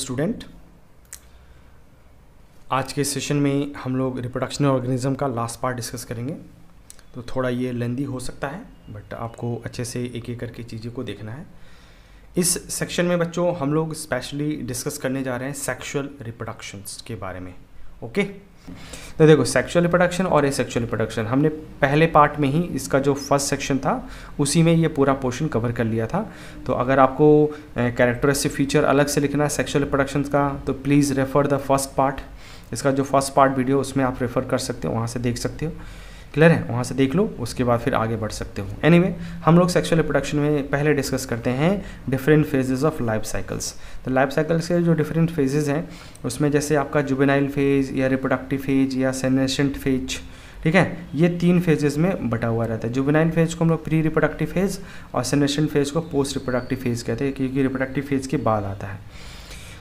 Student, आज के session में हम लोग रिप्रोडक्शन ऑर्गेनिज्म का लास्ट पार्ट डिस्कस करेंगे। तो थोड़ा ये लेंदी हो सकता है, बट आपको अच्छे से एक एक करके चीज़ों को देखना है। इस सेक्शन में बच्चों हम लोग स्पेशली डिस्कस करने जा रहे हैं सेक्सुअल रिप्रोडक्शंस के बारे में। ओके, तो देखो सेक्सुअल रिप्रोडक्शन और एसेक्सुअल रिप्रोडक्शन हमने पहले पार्ट में ही इसका जो फर्स्ट सेक्शन था उसी में ये पूरा पोर्शन कवर कर लिया था। तो अगर आपको कैरेक्टरिस्टिक फीचर अलग से लिखना है सेक्सुअल रिप्रोडक्शन का तो please refer the first part. इसका जो फर्स्ट पार्ट वीडियो उसमें आप रेफ़र कर सकते हो, वहाँ से देख सकते हो। क्लियर है, वहाँ से देख लो, उसके बाद फिर आगे बढ़ सकते हो। एनीवे, हम लोग सेक्सुअल रिप्रोडक्शन में पहले डिस्कस करते हैं different phases of life cycles. तो लाइफ साइकिल्स के जो डिफरेंट फेजेस हैं उसमें जैसे आपका जुवेनाइल फेज या रिप्रोडक्टिव फेज या सेनेसेंट फेज, ठीक है, ये तीन फेजेस में बटा हुआ रहता है। जुवेनाइल फेज को हम लोग प्री रिप्रोडक्टिव फेज और सेनेसेंट फेज को पोस्ट रिप्रोडक्टिव फेज कहते हैं, क्योंकि रिप्रोडक्टिव फेज के बाद आता है।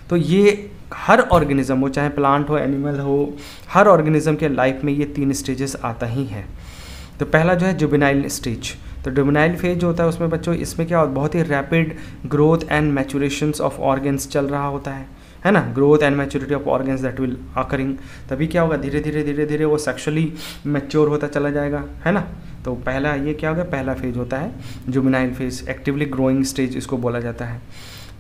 तो ये हर ऑर्गेनिज्म हो, चाहे प्लांट हो, एनिमल हो, हर ऑर्गेनिज्म के लाइफ में ये तीन स्टेजेस आता ही है। तो पहला जो है जुवेनाइल स्टेज। तो जुवेनाइल फेज जो होता है उसमें बच्चों इसमें क्या होता है, बहुत ही rapid growth and maturations of organs चल रहा होता है ना, growth and maturity of organs that will occurring. तभी क्या होगा, धीरे धीरे वो सेक्सुअली मैच्योर होता चला जाएगा, है ना। तो पहला ये क्या होगा, पहला फेज होता है juvenile phase, actively growing stage इसको बोला जाता है।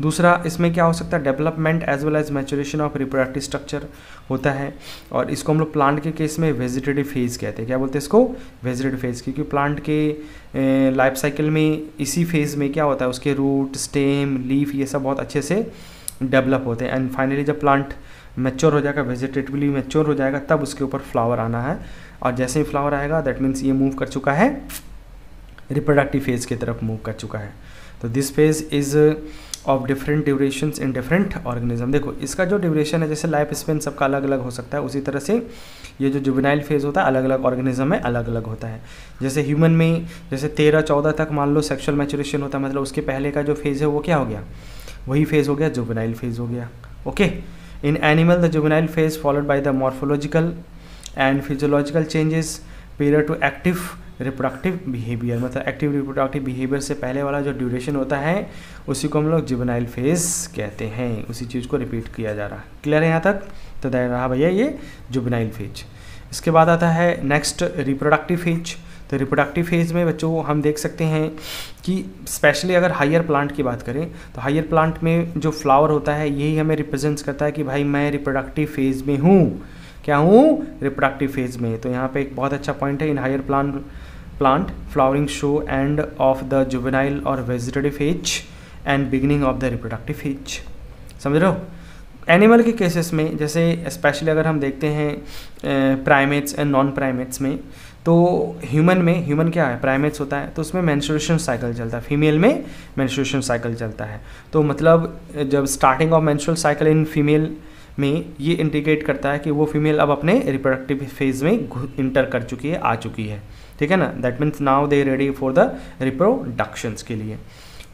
दूसरा इसमें क्या हो सकता है, development as well as maturation of reproductive structure होता है, और इसको हम लोग प्लांट के केस में वेजिटेटिव फेज कहते हैं। क्या बोलते हैं इसको, वेजिटेटिव फेज, क्योंकि प्लांट के लाइफ साइकिल में इसी फेज में क्या होता है, उसके रूट, स्टेम, लीफ ये सब बहुत अच्छे से डेवलप होते हैं। एंड फाइनली जब प्लांट मैच्योर हो जाएगा, वेजिटेटिवली मैच्योर हो जाएगा, तब उसके ऊपर फ्लावर आना है, और जैसे ही फ्लावर आएगा दैट मीन्स ये मूव कर चुका है रिप्रोडक्टिव फेज की तरफ मूव कर चुका है। तो this phase is of different durations in different organism. देखो इसका जो ड्यूरेशन है, जैसे लाइफ स्पेन सबका अलग अलग हो सकता है, उसी तरह से ये जो जुवेनाइल फेज होता है अलग अलग ऑर्गेनिज्म में अलग अलग होता है। जैसे ह्यूमन में जैसे 13-14 तक मान लो सेक्सुअल मैच्योरेशन होता है, मतलब उसके पहले का जो फेज़ है वो क्या हो गया, वही फेज़ हो गया जुवेनाइल फेज हो गया। Okay, in animal the juvenile phase followed by the morphological and physiological changes period to active reproductive behaviour, मतलब एक्टिव रिप्रोडक्टिव बिहेवियर से पहले वाला जो ड्यूरेशन होता है उसी को हम लोग जुवेनाइल फेज कहते हैं। उसी चीज़ को रिपीट किया जा रहा है। क्लियर है यहाँ तक? तो रहा भैया ये जुवेनाइल फेज। इसके बाद आता है नेक्स्ट रिप्रोडक्टिव फेज। तो रिप्रोडक्टिव फेज में बच्चों हम देख सकते हैं कि स्पेशली अगर हायर प्लांट की बात करें तो हायर प्लांट में जो फ्लावर होता है यही हमें रिप्रेजेंट्स करता है कि भाई मैं रिप्रोडक्टिव फेज में हूँ। क्या हूँ, रिप्रोडक्टिव फेज में। तो यहाँ पे एक बहुत अच्छा पॉइंट है, in higher plant flowering show end of the juvenile और vegetative phase end beginning of the reproductive phase. समझ रहे हो? एनिमल के केसेस में जैसे स्पेशली अगर हम देखते हैं प्राइमेट्स एंड नॉन प्राइमेट्स में, तो ह्यूमन क्या है, प्राइमेट्स होता है, तो उसमें मेंस्ट्रुएशन साइकिल चलता है, फीमेल में मेंस्ट्रुएशन साइकिल चलता है। तो मतलब जब starting of menstrual cycle in female में ये इंडिकेट करता है कि वो फीमेल अब अपने रिप्रोडक्टिव फेज में इंटर कर चुकी है, आ चुकी है, ठीक है ना। That means now they ready for the reproductions के लिए।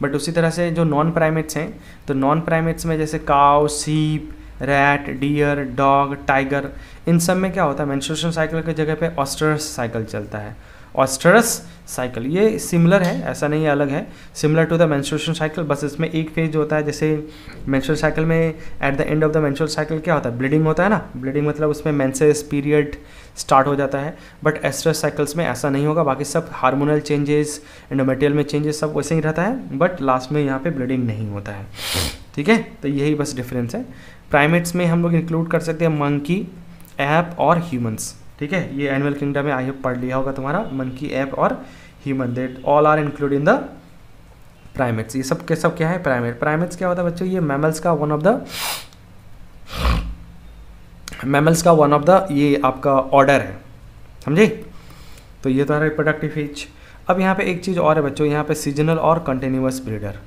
बट उसी तरह से जो नॉन प्राइमेट्स हैं, तो नॉन प्राइमेट्स में जैसे काउ, सीप, रैट, डियर, डॉग, टाइगर, इन सब में क्या होता है, मेंस्ट्रुएशन साइकिल की जगह पे ऑस्टरस साइकिल चलता है। ऑस्टरस साइकिल ये सिमिलर है, ऐसा नहीं है अलग है, similar to the menstruation cycle, बस इसमें एक फेज होता है। जैसे मेंस्ट्रुअल साइकिल में at the end of the menstrual cycle क्या होता है, ब्लीडिंग होता है ना, ब्लीडिंग मतलब उसमें मेंसेस पीरियड स्टार्ट हो जाता है। बट एस्ट्रस साइकिल्स में ऐसा नहीं होगा, बाकी सब हार्मोनल चेंजेस, एंडोमेट्रियल में चेंजेस सब वैसे ही रहता है, बट लास्ट में यहाँ पे ब्लीडिंग नहीं होता है, ठीक है। तो यही बस डिफरेंस है। प्राइमेट्स में हम लोग इंक्लूड कर सकते हैं मंकी, ऐप और ह्यूमंस, ठीक है। ये एनिमल किंगडम में आई होप पढ़ लिया होगा तुम्हारा, मंकी, ऐप और human, that all are include in the primates. ये सब के सब क्या है, प्राइमेट्स क्या होता है बच्चों, ये मैमल्स का वन ऑफ द ये आपका ऑर्डर है, समझे। तो ये तुम्हारा रिप्रोडक्टिव फेज। अब यहाँ पे एक चीज़ और है बच्चों, यहाँ पे सीजनल और कंटिन्यूअस ब्रीडर।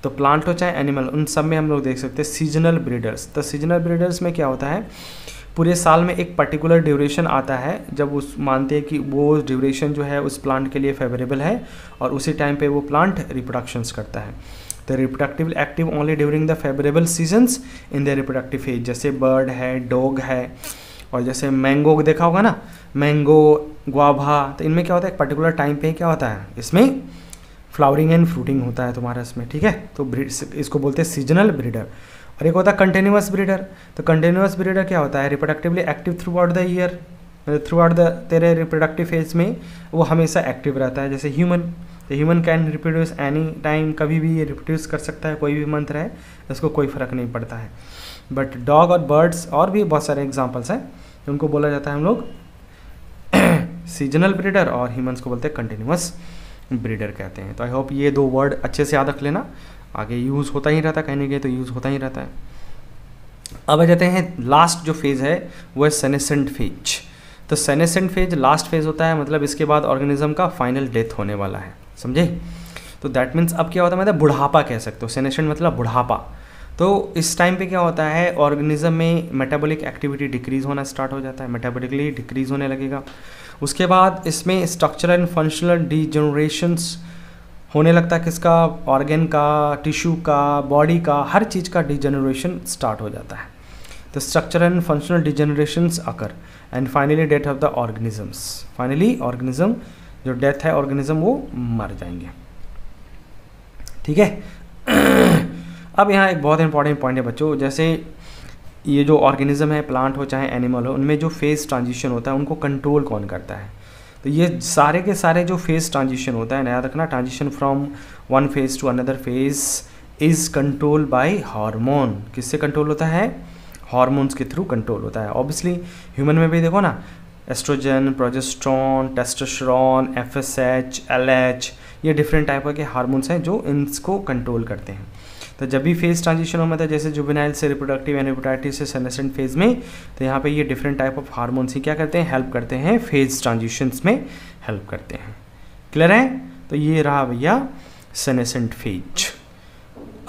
तो प्लांट हो चाहे एनिमल, उन सब में हम लोग देख सकते हैं सीजनल ब्रीडर्स। तो सीजनल ब्रीडर्स में क्या होता है, पूरे साल में एक पर्टिकुलर ड्यूरेशन आता है जब उस मानते हैं कि वो ड्यूरेशन जो है उस प्लांट के लिए फेवरेबल है, और उसी टाइम पे वो प्लांट रिप्रोडक्शंस करता है। तो reproductive active only during the favourable seasons in the reproductive phase. जैसे बर्ड है, डॉग है, और जैसे मैंगो देखा होगा ना, मैंगो, गुआवा, तो इनमें क्या होता है, एक पर्टिकुलर टाइम पे क्या होता है, इसमें फ्लावरिंग एंड फ्रूटिंग होता है तुम्हारा इसमें, ठीक है। तो इसको बोलते हैं सीजनल ब्रीडर। और एक होता है कंटिन्यूअस ब्रीडर। तो कंटिन्यूअस ब्रीडर क्या होता है, reproductively active through out the year, through out the तेरे रिप्रोडक्टिव फेज में वो हमेशा एक्टिव रहता है। जैसे ह्यूमन, तो human can reproduce any time, कभी भी ये रिप्रोड्यूस कर सकता है, कोई भी मंथ रहे उसको कोई फ़र्क नहीं पड़ता है। बट डॉग और बर्ड्स और भी बहुत सारे एग्जांपल्स हैं, उनको बोला जाता है हम लोग सीजनल ब्रीडर, और ह्यूमंस को बोलते हैं कंटिन्यूअस ब्रीडर कहते हैं। तो आई होप ये 2 वर्ड अच्छे से याद रख लेना, आगे यूज़ होता ही रहता है, कहीं ना कहीं तो यूज़ होता ही रहता है। अब आ जाते हैं लास्ट जो फेज़ है वो है सेनेसेंट फेज। तो सेनेसेंट फेज लास्ट फेज होता है, मतलब इसके बाद ऑर्गेनिज्म का फाइनल डेथ होने वाला है, समझे। तो दैट मीन्स अब क्या होता है, मतलब बुढ़ापा कह सकते हो, सेनेसेंट मतलब बुढ़ापा। तो इस टाइम पे क्या होता है, ऑर्गेनिज्म में मेटाबॉलिक एक्टिविटी डिक्रीज होना स्टार्ट हो जाता है, मेटाबॉलिकली डिक्रीज होने लगेगा। उसके बाद इसमें स्ट्रक्चरल एंड फंक्शनल डिजेनरेशंस होने लगता है, किसका, ऑर्गन का, टिश्यू का, बॉडी का, हर चीज़ का डिजेनरेशन स्टार्ट हो जाता है। तो structural and functional degenerations occur and finally death of the organisms. Finally organism जो डेथ है ऑर्गेनिज्म वो मर जाएंगे, ठीक है। अब यहाँ एक बहुत इंपॉर्टेंट पॉइंट है बच्चों, जैसे ये जो ऑर्गेनिज्म है, प्लांट हो चाहे एनिमल हो, उनमें जो फेज ट्रांजिशन होता है उनको कंट्रोल कौन करता है। तो ये सारे के सारे जो फेज ट्रांजिशन होता है, याद रखना, transition from one phase two another phase is control by hormone. किससे कंट्रोल होता है, हार्मोन्स के थ्रू कंट्रोल होता है। ऑब्वियसली ह्यूमन में भी देखो ना, estrogen, progesterone, testosterone, FSH, LH, ये डिफरेंट टाइप के हार्मोन्स हैं जो इनको कंट्रोल करते हैं। तो जब भी फेज ट्रांजिशन होता है, जैसे जुवेनाइल से रिप्रोडक्टिव एंड रिप्रोडक्टिव से सेनेसेंट फेज में, तो यहाँ पे ये डिफरेंट टाइप ऑफ हार्मोन्स ही क्या करते हैं, हेल्प करते हैं, फेज ट्रांजिशंस में हेल्प करते हैं। क्लियर है। तो ये रहा भैया सेनेसेंट फेज।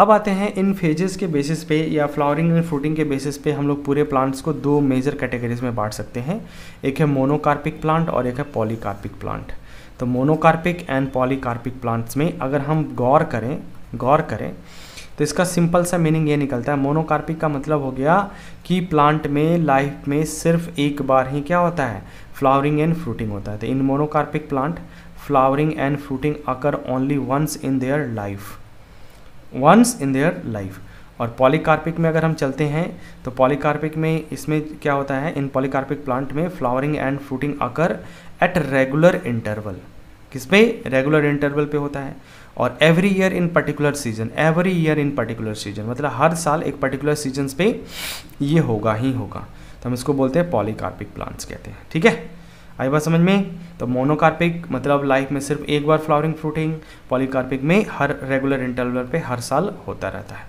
अब आते हैं इन फेजेस के बेसिस पे या फ्लावरिंग एंड फ्रूटिंग के बेसिस पे हम लोग पूरे प्लांट्स को 2 मेजर कैटेगरीज में बांट सकते हैं। एक है मोनोकार्पिक प्लांट और एक है पॉलीकार्पिक प्लांट। तो मोनोकार्पिक एंड पॉलीकार्पिक प्लांट्स में अगर हम गौर करें तो इसका सिंपल सा मीनिंग ये निकलता है, मोनोकार्पिक का मतलब हो गया कि प्लांट में लाइफ में सिर्फ एक बार ही क्या होता है, फ्लावरिंग एंड फ्रूटिंग होता है। तो in monocarpic plant flowering and fruiting occur only once in their life. और पॉलीकार्पिक में अगर हम चलते हैं तो पॉलीकार्पिक में इसमें क्या होता है, इन पॉलीकार्पिक प्लांट में flowering and fruiting occur at regular interval. किस पे, रेगुलर इंटरवल पे होता है। और every year in particular season, मतलब हर साल एक पर्टिकुलर सीजन्स पे ये होगा ही होगा। तो हम इसको बोलते हैं पॉलीकार्पिक प्लांट्स कहते हैं, ठीक है। आई बात समझ में। तो मोनोकार्पिक मतलब लाइफ में सिर्फ एक बार फ्लावरिंग फ्रूटिंग, पॉलीकार्पिक में हर रेगुलर इंटरवल पे हर साल होता रहता है।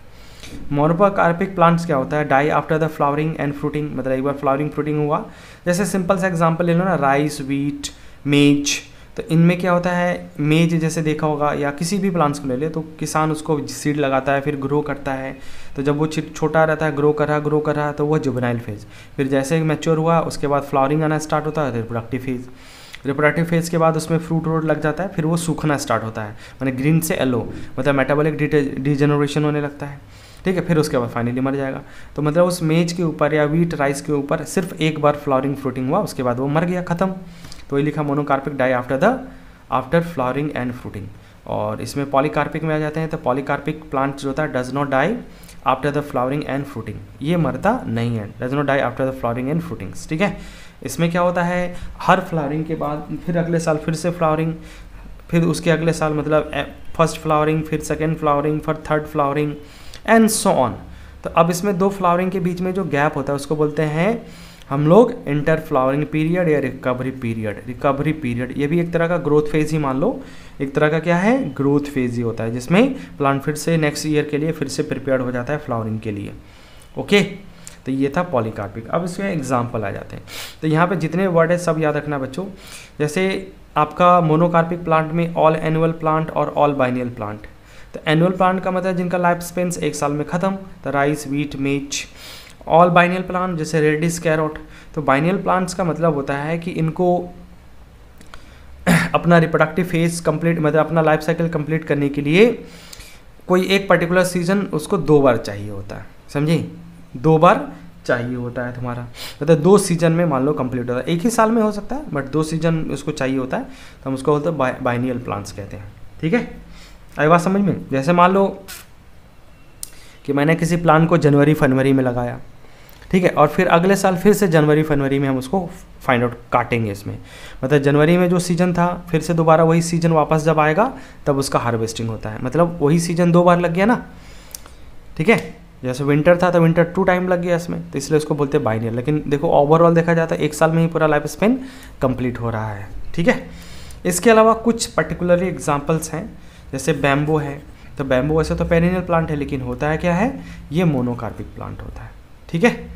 मोनोकार्पिक प्लांट्स क्या होता है, die after the flowering and fruiting, मतलब एक बार फ्लावरिंग फ्रूटिंग हुआ, जैसे सिंपल सा एग्जांपल ले लो ना, राइस, वीट, मेज। तो इनमें क्या होता है, मेज जैसे देखा होगा या किसी भी प्लांट्स को ले ले, तो किसान उसको सीड लगाता है, फिर ग्रो करता है। तो जब वो छोटा रहता है, ग्रो कर रहा है तो वो जुवेनाइल फेज। फिर जैसे मैच्योर हुआ उसके बाद फ्लावरिंग आना स्टार्ट होता है, रिप्रोडक्टिव फेज के बाद उसमें फ्रूट रोड लग जाता है, फिर वो सूखना स्टार्ट होता है, माने ग्रीन से येलो, मतलब मेटाबॉलिक डिजेनरेशन होने लगता है, ठीक है। फिर उसके बाद फाइनली मर जाएगा। तो मतलब उस मेज के ऊपर या वीट राइस के ऊपर सिर्फ एक बार फ्लावरिंग फ्रूटिंग हुआ, उसके बाद वो मर गया, खत्म। तो ये लिखा monocarpic die after flowering and fruiting. और इसमें पॉलीकार्पिक में आ जाते हैं, तो पॉलीकार्पिक प्लांट जो होता है does not die after the flowering and fruiting, ये मरता नहीं है, does not die after the flowering and fruitings, ठीक है। इसमें क्या होता है, हर फ्लावरिंग के बाद फिर अगले साल फिर से फ्लावरिंग, फिर उसके अगले साल मतलब फर्स्ट फ्लावरिंग, फिर सेकेंड फ्लावरिंग, फिर third flowering and so on. तो अब इसमें 2 फ्लावरिंग के बीच में जो गैप होता है उसको बोलते हैं हम लोग इंटर फ्लावरिंग पीरियड या रिकवरी पीरियड। ये भी एक तरह का ग्रोथ फेज ही मान लो, एक तरह का क्या है, ग्रोथ फेज ही होता है, जिसमें प्लांट फिर से नेक्स्ट ईयर के लिए फिर से प्रिपेयर हो जाता है फ्लावरिंग के लिए, ओके। तो ये था पॉलीकार्पिक। अब इसमें एग्जाम्पल आ जाते हैं। तो यहाँ पे जितने वर्ड है सब याद रखना बच्चों। जैसे आपका मोनोकार्पिक प्लांट में ऑल एनुअल प्लांट और ऑल बाइनियल प्लांट। तो एनुअल प्लांट का मतलब जिनका लाइफ स्पेन 1 साल में ख़त्म, तो राइस, वीट, मेज। ऑल बाइनियल प्लांट जैसे रेडिस, कैरोट। तो बाइनियल प्लांट्स का मतलब होता है कि इनको अपना रिप्रोडक्टिव फेज कंप्लीट, मतलब अपना लाइफ साइकिल कंप्लीट करने के लिए कोई एक पर्टिकुलर सीजन उसको 2 बार चाहिए होता है, समझे, 2 बार चाहिए होता है तुम्हारा, मतलब 2 सीजन में मान लो कंप्लीट होता है, एक ही साल में हो सकता है बट 2 सीजन उसको चाहिए होता है, तो हम उसको बोलते हैं बाइनियल प्लांट्स कहते हैं, ठीक है। आई बात समझ में। जैसे मान लो कि मैंने किसी प्लांट को जनवरी फरवरी में लगाया, ठीक है, और फिर अगले साल फिर से जनवरी फरवरी में हम उसको फाइंड आउट काटेंगे इसमें, मतलब जनवरी में जो सीजन था फिर से दोबारा वही सीजन वापस जब आएगा तब उसका हार्वेस्टिंग होता है, मतलब वही सीजन 2 बार लग गया ना, ठीक है। जैसे विंटर था तो विंटर 2 टाइम लग गया इसमें, तो इसलिए उसको बोलते हैं बाइनियर। लेकिन देखो ओवरऑल देखा जाता है 1 साल में ही पूरा लाइफ स्पेन कंप्लीट हो रहा है, ठीक है। इसके अलावा कुछ पर्टिकुलरली एग्जांपल्स हैं, जैसे बैम्बो है, तो बैम्बो वैसे तो पेरिनियल प्लांट है लेकिन होता है क्या है, ये मोनोकार्पिक प्लांट होता है, ठीक है।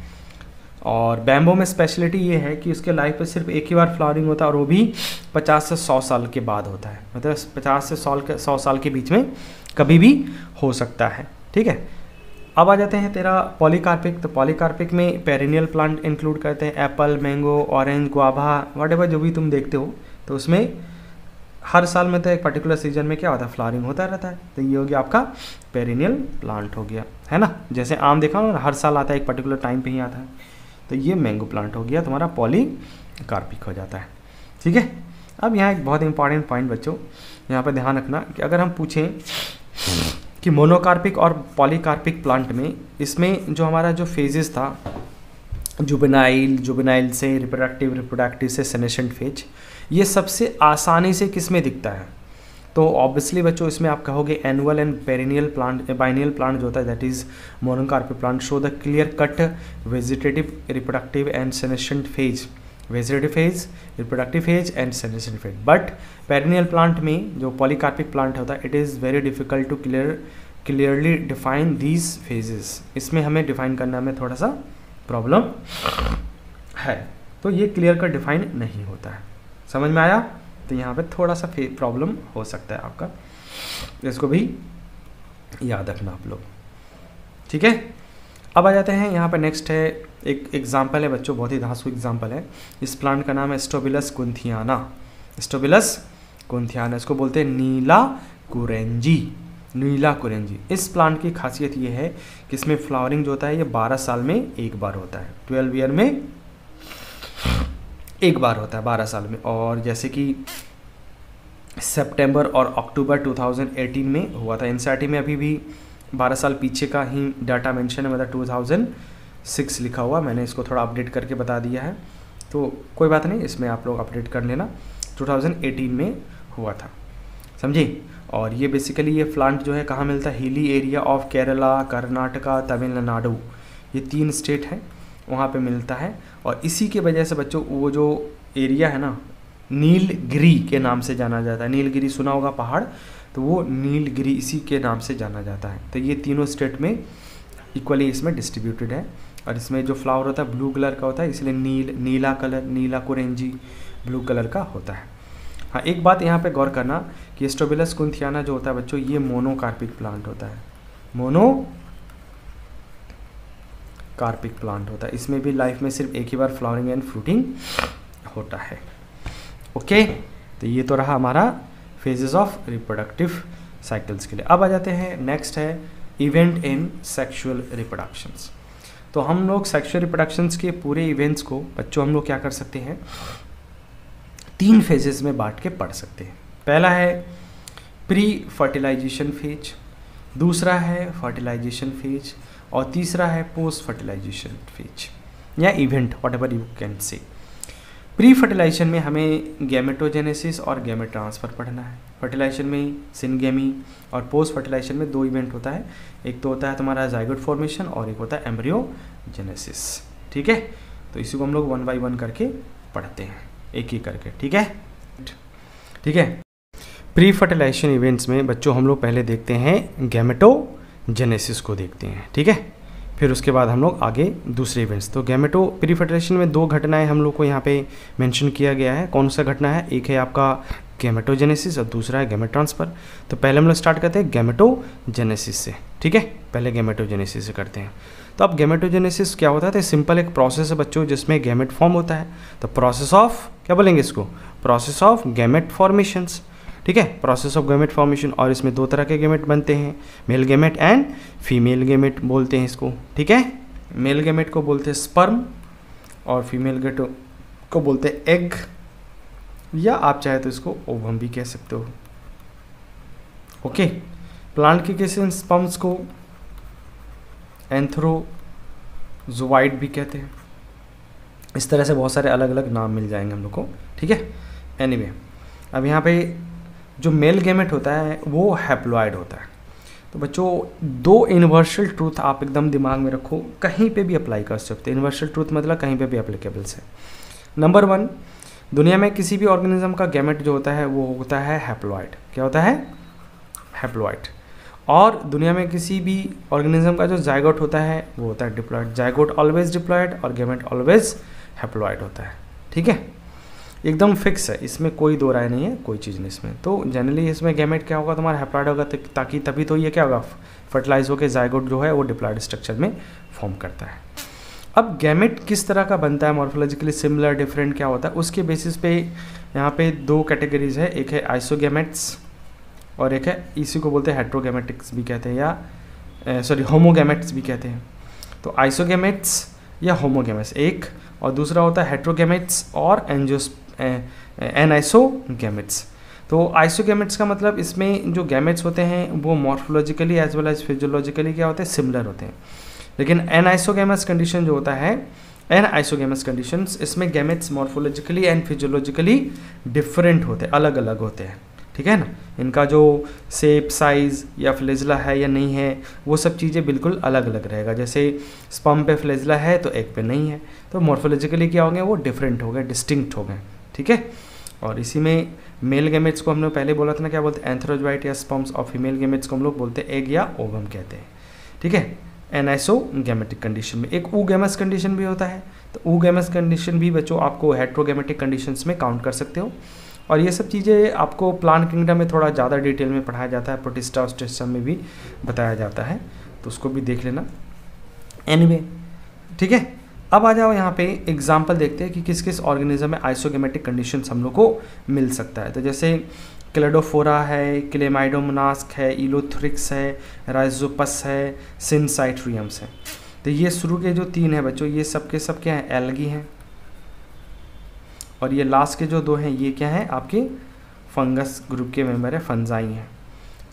और बैम्बो में स्पेशलिटी ये है कि उसके लाइफ पे सिर्फ एक ही बार फ्लावरिंग होता है और वो भी 50 से 100 साल के बाद होता है, मतलब 50 से 100 साल के बीच में कभी भी हो सकता है, ठीक है। अब आ जाते हैं तेरा पॉलीकार्पिक। तो पॉलीकार्पिक में पेरिनियल प्लांट इंक्लूड करते हैं, Apple, mango, orange, guava, whatever जो भी तुम देखते हो, तो उसमें हर साल में तो एक पर्टिकुलर सीजन में क्या होता है, फ्लावरिंग होता रहता है, तो ये हो गया आपका पेरिनियल प्लांट हो गया, है ना। जैसे आम देखा ना, हर साल आता है, एक पर्टिकुलर टाइम पे ही आता है, तो ये मैंगो प्लांट हो गया तुम्हारा पॉलीकार्पिक हो जाता है, ठीक है। अब यहाँ एक बहुत इंपॉर्टेंट पॉइंट बच्चों, यहाँ पर ध्यान रखना कि अगर हम पूछें कि मोनोकार्पिक और पॉलीकार्पिक प्लांट में, इसमें जो हमारा जो फेजेस था, जुवेनाइल से रिप्रोडक्टिव से सेनेसेंट फेज, ये सबसे आसानी से किस में दिखता है, तो ऑब्वियसली बच्चों इसमें आप कहोगे annual and perennial plant, biennial plant जो होता है that is monocarpic plant show the clear cut vegetative, reproductive and senescent phase, vegetative phase, reproductive phase and senescent phase. But perennial plant में जो पॉलीकार्पिक प्लांट होता है it is very difficult to clearly define these phases, इसमें हमें define करने में थोड़ा सा प्रॉब्लम है, तो ये क्लियर कट डिफाइन नहीं होता है, समझ में आया। तो यहाँ पे थोड़ा सा प्रॉब्लम हो सकता है आपका, इसको भी याद रखना आप लोग, ठीक है। अब आ जाते हैं यहाँ पे नेक्स्ट है एक एग्जाम्पल है बच्चों, बहुत ही धांसू एग्जाम्पल है। इस प्लांट का नाम है स्टोबिलस कुंथियाना, स्टोबिलस कुंथियाना, इसको बोलते हैं नीला कुरेंजी, नीला कुरेंजी। इस प्लांट की खासियत ये है कि इसमें फ्लावरिंग जो होता है ये 12 साल में एक बार होता है, 12 ईयर में एक बार होता है 12 साल में। और जैसे कि सितंबर और अक्टूबर 2018 में हुआ था, एनसीईआरटी में अभी भी 12 साल पीछे का ही डाटा मेंशन है, मतलब 2006 लिखा हुआ, मैंने इसको थोड़ा अपडेट करके बता दिया है, तो कोई बात नहीं, इसमें आप लोग अपडेट कर लेना। 2018 में हुआ था, समझे। और ये बेसिकली ये प्लांट जो है कहाँ मिलता है, hilly area of Kerala, Karnataka, Tamil Nadu, ये 3 स्टेट हैं वहाँ पे मिलता है। और इसी के वजह से बच्चों वो जो एरिया है ना, नीलगिरी के नाम से जाना जाता है, नीलगिरी सुना होगा पहाड़, तो वो नीलगिरी इसी के नाम से जाना जाता है। तो ये तीनों स्टेट में इक्वली इसमें डिस्ट्रीब्यूटेड है, और इसमें जो फ्लावर होता है ब्लू कलर का होता है, इसलिए नीला कलर, नीला कुरेंजी ब्लू कलर का होता है। हाँ, एक बात यहाँ पे गौर करना कि स्टोबिलस कुंथियाना जो होता है बच्चों ये मोनोकार्पिक प्लांट होता है, मोनोकार्पिक प्लांट होता है, इसमें भी लाइफ में सिर्फ एक ही बार फ्लावरिंग एंड फ्रूटिंग होता है, ओके। तो ये तो रहा हमारा फेजेस ऑफ रिप्रोडक्टिव साइकिल्स के लिए। अब आ जाते हैं नेक्स्ट है इवेंट इन सेक्सुअल रिप्रोडक्शंस। तो हम लोग सेक्सुअल रिप्रोडक्शंस के पूरे इवेंट्स को बच्चों हम लोग क्या कर सकते हैं, 3 फेजेस में बांट के पढ़ सकते हैं। पहला है प्री फर्टिलाइजेशन फेज, दूसरा है फर्टिलाइजेशन फेज, और तीसरा है पोस्ट फर्टिलाइजेशन फेज या event, whatever you can say. Pre fertilization में हमें गैमेटोजेनेसिस और गैमेट ट्रांसफ़र पढ़ना है। फर्टिलाइजेशन में सिनगेमी, और पोस्ट फर्टिलाइजेशन में 2 इवेंट होता है, एक तो होता है तुम्हारा जाइगोट फॉर्मेशन और एक होता है एम्ब्रियोजेनेसिस, ठीक है। तो इसी को हम लोग 1 बाय 1 करके पढ़ते हैं, एक एक करके, ठीक है, ठीक है। प्री फर्टिलाइजेशन इवेंट्स में बच्चों हम लोग पहले देखते हैं गैमेटोजेनेसिस को देखते हैं, ठीक है, फिर उसके बाद हम लोग आगे दूसरे इवेंट्स। तो गैमेटो प्री फर्टिलाइजेशन में 2 घटनाएं हम लोग को यहाँ पे मेंशन किया गया है। कौन सा घटना है, एक है आपका गैमेटोजेनेसिस और दूसरा है गैमेट ट्रांसफर। तो पहले हम लोग स्टार्ट करते हैं गैमेटोजेनेसिस से, ठीक है, पहले गैमेटोजेनेसिस से करते हैं। तो अब गैमेटोजेनेसिस क्या होता है, तो सिंपल एक प्रोसेस है बच्चों जिसमें गैमेट फॉर्म होता है। तो प्रोसेस ऑफ क्या बोलेंगे इसको, प्रोसेस ऑफ गैमेट फॉर्मेशंस, ठीक है, प्रोसेस ऑफ गैमेट फॉर्मेशन। और इसमें 2 तरह के गैमेट बनते हैं, male gamete and female gamete बोलते हैं इसको, ठीक है। मेल गैमेट को बोलते हैं स्पर्म और फीमेल गैमेट को बोलते हैं एग, या आप चाहे तो इसको ओवम भी कह सकते हो, ओके। प्लांट के किसी स्पर्म्स को एंथ्रोजोवाइड भी कहते हैं। इस तरह से बहुत सारे अलग अलग नाम मिल जाएंगे हम लोग को, ठीक है। एनीवे, अब यहाँ पे जो मेल गैमेट होता है वो हैप्लॉइड होता है। तो बच्चों, दो यूनिवर्सल ट्रूथ आप एकदम दिमाग में रखो, कहीं पे भी अप्लाई कर सकते हैं। यूनिवर्सल ट्रूथ मतलब कहीं पे भी एप्लीकेबल है। नंबर 1, दुनिया में किसी भी ऑर्गेनिज्म का गैमेट जो होता है वो होता है हैप्लॉइड। क्या होता है? हैप्लॉइड। और दुनिया में किसी भी ऑर्गेनिज्म का जो जाइगोट होता है वो होता है डिप्लॉइड। जाइगोट ऑलवेज डिप्लॉइड और गैमेट ऑलवेज हैप्लॉइड होता है, ठीक है। एकदम फिक्स है, इसमें कोई दो राय नहीं है, कोई चीज़ नहीं इसमें। तो जनरली इसमें गैमेट क्या होगा, तुम्हारा हैप्लॉइड होगा, ताकि तभी तो ये क्या होगा, फर्टिलाइज होकर जाइगोट जो है वो डिप्लॉइड स्ट्रक्चर में फॉर्म करता है। अब गैमेट किस तरह का बनता है, मॉर्फोलॉजिकली सिमिलर, डिफरेंट क्या होता है, उसके बेसिस पे यहाँ पे दो कैटेगरीज है। एक है आइसोगैमेट्स और एक है, इसी को बोलते हैं हेट्रोगैमेटिक्स भी कहते हैं, या सॉरी होमोगैमेट्स भी कहते हैं। तो आइसोगैमेट्स या होमोगैमेट्स एक, और दूसरा होता है हेट्रोगैमेट्स और एनाइसोगैमेट्स। तो आइसोगैमेट्स का मतलब इसमें जो गैमेट्स होते हैं वो morphologically as well as physiologically क्या होते हैं, सिमिलर होते हैं। लेकिन एनाइसोगैमस कंडीशन जो होता है, एनाइसोगैमस कंडीशंस, इसमें gametes morphologically and physiologically different होते हैं, अलग अलग होते हैं, ठीक है ना। इनका जो शेप, साइज या फ्लेजला है या नहीं है, वो सब चीज़ें बिल्कुल अलग अलग रहेगा। जैसे स्पर्म पे फ्लेजला है तो एग पे नहीं है, तो मॉर्फोलॉजिकली क्या हो गए, वो डिफरेंट हो गए, डिस्टिंक्ट हो गए, ठीक है। और इसी में मेल गैमेट्स को हमने पहले बोला था ना, क्या बोलते हैं, एंथ्रोजोइट या स्पर्म्स, और फीमेल गैमेट्स को हम लोग बोलते हैं एग या ओवम कहते हैं, ठीक है। एनाइसोगैमेटिक कंडीशन में एक ऊगैमस कंडीशन भी होता है। तो ऊगैमस कंडीशन भी बच्चों आपको हेट्रोगैमेटिक कंडीशंस में काउंट कर सकते हो। और ये सब चीज़ें आपको प्लांट किंगडम में थोड़ा ज़्यादा डिटेल में पढ़ाया जाता है, प्रोटिस्टा और स्टेस्टा में भी बताया जाता है, तो उसको भी देख लेना। एनीवे, ठीक है। अब आ जाओ यहाँ पे एग्जाम्पल देखते हैं कि किस किस ऑर्गेनिज्म में आइसोगैमेटिक कंडीशंस हम लोग को मिल सकता है। तो जैसे क्लेडोफोरा है, क्लेमाइडोमोनास्क है, इलोथ्रिक्स है, राइजोपस है, सिनसाइट्रियम्स है। तो ये शुरू के जो 3 हैं बच्चों, ये सब के सब क्या हैं, एल्गी हैं। और ये लास्ट के जो 2 हैं ये क्या हैं, आपके फंगस ग्रुप के मेंबर है, फंजाई हैं,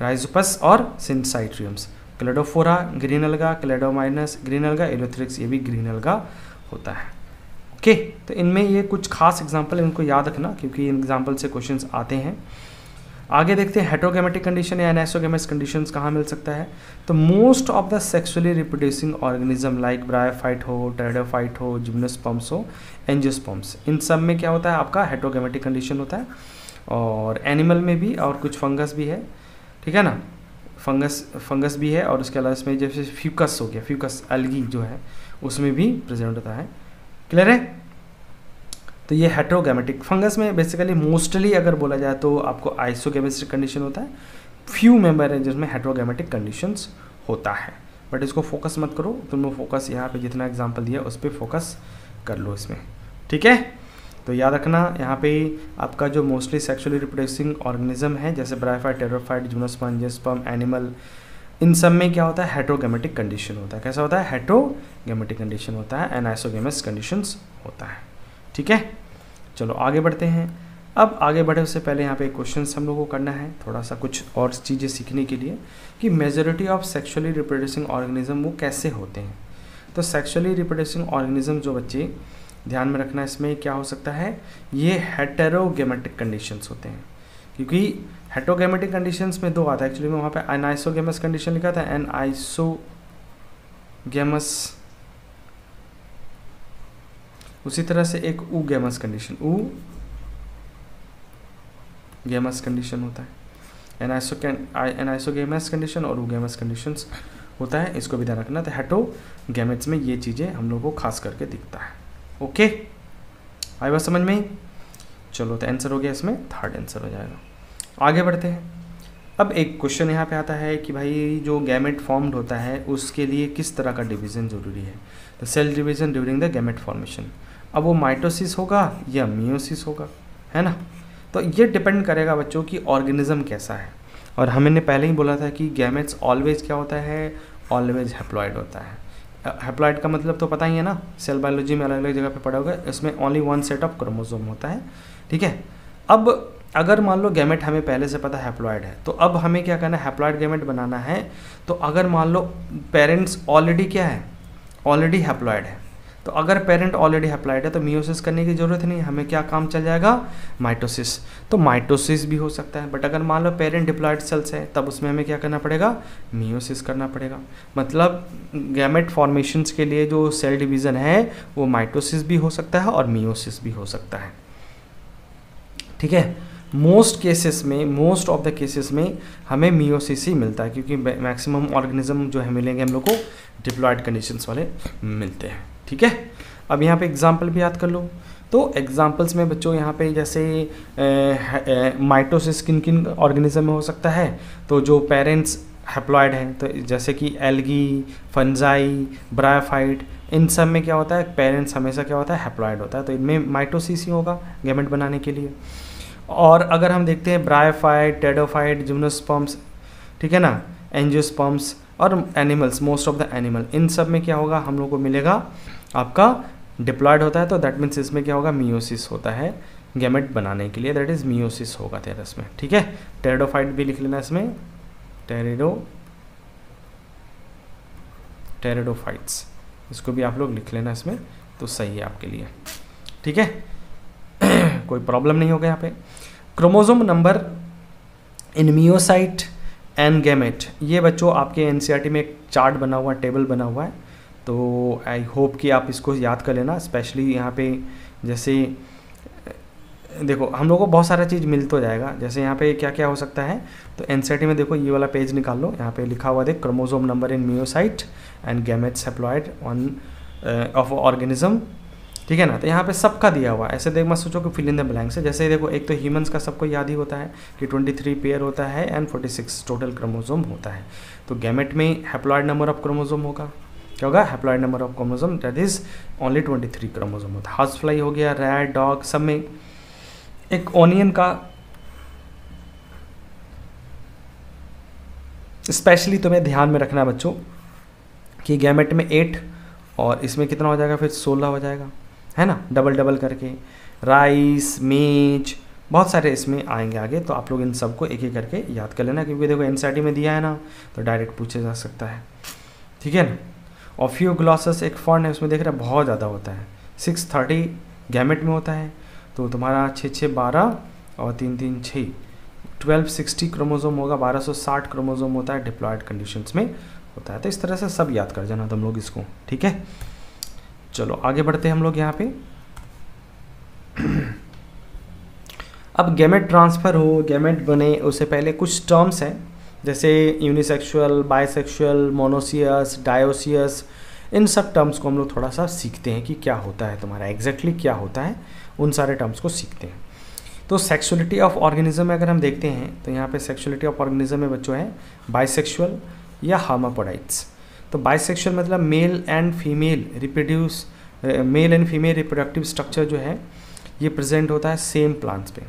राइजोपस और सिनसाइट्रियम्स। क्लेडोफोरा ग्रीन अलगा, क्लेडोमाइनस ग्रीन अलगा, इलोथ्रिक्स ये भी ग्रीन अलगा होता है, ओके। तो इनमें ये कुछ खास एग्जाम्पल है, इनको याद रखना क्योंकि इन एग्जाम्पल से क्वेश्चंस आते हैं। आगे देखते हैं हेट्रोगैमेटिक कंडीशन या एनाइसोगैमस कंडीशंस कहाँ मिल सकता है। तो most of the sexually reproducing organism like bryophyte हो, टेरिडोफाइट हो, जिम्नोस्पर्म्स हो, एंजियोस्पर्म्स, इन सब में क्या होता है, आपका हेट्रोगैमेटिक कंडीशन होता है। और एनिमल में भी, और कुछ फंगस भी है, ठीक है ना, फंगस भी है। और उसके अलावा इसमें जैसे फ्यूकस हो गया, फ्यूकस एल्गी जो है उसमें भी प्रेजेंट होता है, क्लियर है। तो ये हेट्रोगैमेटिक, फंगस में बेसिकली मोस्टली अगर बोला जाए तो आपको आइसोगैमेटिक कंडीशन होता है, फ्यू मेंबर है जिसमें हेट्रोगैमेटिक कंडीशंस होता है। बट इसको फोकस मत करो, तुम लोग फोकस यहाँ पे जितना एग्जांपल दिया उस पर फोकस कर लो इसमें, ठीक है। तो याद रखना यहाँ पे आपका जो मोस्टली सेक्सुअली रिप्रोड्यूसिंग ऑर्गेनिज्म है जैसे bryophyte, pteridophyte, gymnosperm, angiosperm, animal, इन सब में क्या होता है, हेट्रोगैमेटिक कंडीशन होता है। कैसा होता है, हेट्रोगैमेटिक कंडीशन होता है, एनाइसोगैमस कंडीशंस होता है, ठीक है। चलो आगे बढ़ते हैं। अब आगे बढ़े उससे पहले यहाँ पे क्वेश्चन हम लोगों को करना है, थोड़ा सा कुछ और चीज़ें सीखने के लिए कि majority of sexually reproducing organism वो कैसे होते हैं। तो सेक्सुअली रिप्रोड्यूसिंग ऑर्गेनिज्म जो बच्चे ध्यान में रखना, इसमें क्या हो सकता है, ये हेटेरोगैमेटिक कंडीशंस होते हैं। क्योंकि हेटेरोगैमेटिक कंडीशंस में 2 आता है, एक्चुअली में वहाँ पे एनाइसोगैमस कंडीशन लिखा था, एनाइसोगैमस, उसी तरह से एक ऊगैमस कंडीशन, ऊगैमस कंडीशन होता है। एनाइसोगैमस कंडीशन और ऊगैमस कंडीशंस होता है, इसको भी ध्यान रखना। तो हेटेरोगैमेट्स में ये चीज़ें हम लोग को खास करके दिखता है, ओके। आई बात समझ में? चलो तो आंसर हो गया, इसमें 3rd आंसर हो जाएगा। आगे बढ़ते हैं। अब एक क्वेश्चन यहाँ पे आता है कि भाई जो गैमेट फॉर्म्ड होता है उसके लिए किस तरह का डिवीज़न ज़रूरी है। तो cell division during the gamete formation, अब वो माइटोसिस होगा या मियोसिस होगा, है ना। तो ये डिपेंड करेगा बच्चों की ऑर्गेनिज्म कैसा है। और हमने पहले ही बोला था कि गैमेट्स ऑलवेज क्या होता है, ऑलवेज हैप्लॉइड होता है। हैप्लॉइड का मतलब तो पता ही है ना, सेल बायोलॉजी में अलग अलग जगह पे पढ़ा होगा, इसमें ओनली 1 सेट ऑफ क्रोमोसोम होता है, ठीक है। अब अगर मान लो गैमेट हमें पहले से पता है हैप्लॉइड है, तो अब हमें क्या करना है, हैप्लॉइड गैमेट बनाना है। तो अगर मान लो पेरेंट्स ऑलरेडी क्या है, ऑलरेडी हैप्लॉइड है, तो अगर पेरेंट ऑलरेडी हैप्लॉइड है तो मियोसिस करने की ज़रूरत नहीं, हमें क्या काम चल जाएगा, माइटोसिस। तो माइटोसिस भी हो सकता है, बट अगर मान लो पेरेंट डिप्लॉइड सेल्स है तब उसमें हमें क्या करना पड़ेगा, मियोसिस करना पड़ेगा। मतलब गैमेट फॉर्मेशंस के लिए जो सेल डिवीज़न है वो माइटोसिस भी हो सकता है और मियोसिस भी हो सकता है। ठीक है, मोस्ट केसेस में, मोस्ट ऑफ द केसेस में हमें मियोसिस ही मिलता है, क्योंकि मैक्सिमम ऑर्गेनिज्म जो है मिलेंगे हम लोग को डिप्लॉइड कंडीशंस वाले मिलते हैं। ठीक है, अब यहाँ पे एग्जांपल भी याद कर लो। तो एग्जांपल्स में बच्चों यहाँ पे जैसे माइटोसिस किन किन ऑर्गेनिज्म में हो सकता है, तो जो पेरेंट्स हैप्लॉइड हैं, तो जैसे कि एल्गी, फंजाई, ब्रायोफाइट, इन सब में क्या होता है, पेरेंट्स हमेशा क्या होता है, हैप्लॉइड होता है, तो इनमें माइटोसिस ही होगा गैमेट बनाने के लिए। और अगर हम देखते हैं ब्रायोफाइट, टेडोफाइट, जिम्नोस्पर्म्स, ठीक है ना, एंजियोस्पर्म्स और animals, most of the animal, इन सब में क्या होगा, हम लोग को मिलेगा आपका डिप्लॉयड होता है, तो दैट मीन्स इसमें क्या होगा, मियोसिस होता है गैमेट बनाने के लिए, दैट इज मियोसिस होगा तेरा इसमें। ठीक है, टेरिडोफाइट भी लिख लेना इसमें, टेरिडोफाइट्स, इसको भी आप लोग लिख लेना इसमें, तो सही है आपके लिए। ठीक है, कोई प्रॉब्लम नहीं होगा यहाँ पे। Chromosome number in meiocyte and gamete, ये बच्चों आपके एनसीईआरटी में एक चार्ट बना हुआ, टेबल बना हुआ है, तो आई होप कि आप इसको याद कर लेना। स्पेशली यहाँ पे जैसे देखो हम लोगों को बहुत सारा चीज़ मिल तो जाएगा, जैसे यहाँ पे क्या क्या हो सकता है, तो एनसीईआरटी में देखो ये वाला पेज निकाल लो, यहाँ पे लिखा हुआ देख, chromosome number in meiocyte and gametes haploid on off organism. ठीक है ना, तो यहाँ पे सबका दिया हुआ है, ऐसे देख मत सोचो कि फिल इन द ब्लैंक्स है। जैसे देखो एक तो ह्यूमंस का सबको याद ही होता है कि 23 पेयर होता है एंड 46 टोटल क्रोमोसोम होता है। तो गैमेट में हैप्लॉइड नंबर ऑफ क्रोमोसोम होगा, क्या होगा, haploid number of chromosome, that is only 23 chromosome होता है। हाउस फ्लाई हो गया, रैट, डॉग, सब में। एक ऑनियन का स्पेशली तुम्हें ध्यान में रखना बच्चों कि गैमेट में 8 और इसमें कितना हो जाएगा, फिर 16 हो जाएगा, है ना, डबल डबल करके। राइस, मेज, बहुत सारे इसमें आएंगे आगे, तो आप लोग इन सबको एक एक करके याद कर लेना, क्योंकि देखो एनसीईआरटी में दिया है ना, तो डायरेक्ट पूछा जा सकता है। ठीक है ना, और फ्यूग्लॉसस एक फॉर्न है, उसमें देख रहे हैं बहुत ज़्यादा होता है, 630 गैमेट में होता है, तो तुम्हारा 6 6 12 और 3 3 6 1260 क्रोमोसोम होगा, 1260 क्रोमोसोम होता है, डिप्लॉयड कंडीशंस में होता है। तो इस तरह से सब याद कर जाना तुम लोग इसको। ठीक है, चलो आगे बढ़ते हैं हम लोग यहाँ पे। अब गैमेट ट्रांसफ़र हो, गैमेट बने, उससे पहले कुछ टर्म्स हैं, जैसे यूनिसेक्सुअल, बाइसेक्सुअल, मोनोसियस, डायोसियस, इन सब टर्म्स को हम लोग थोड़ा सा सीखते हैं कि क्या होता है तुम्हारा एग्जैक्टली क्या होता है, उन सारे टर्म्स को सीखते हैं। तो सेक्सुअलिटी ऑफ ऑर्गेनिज्म में अगर हम देखते हैं, तो यहाँ पे सेक्सुअलिटी ऑफ ऑर्गेनिज्म में बच्चों है बाइसेक्सुअल या हार्मापोडाइट्स। तो बाइसेक्सुअल मतलब mail and female reproductive structure जो है ये प्रेजेंट होता है सेम प्लांट्स पे।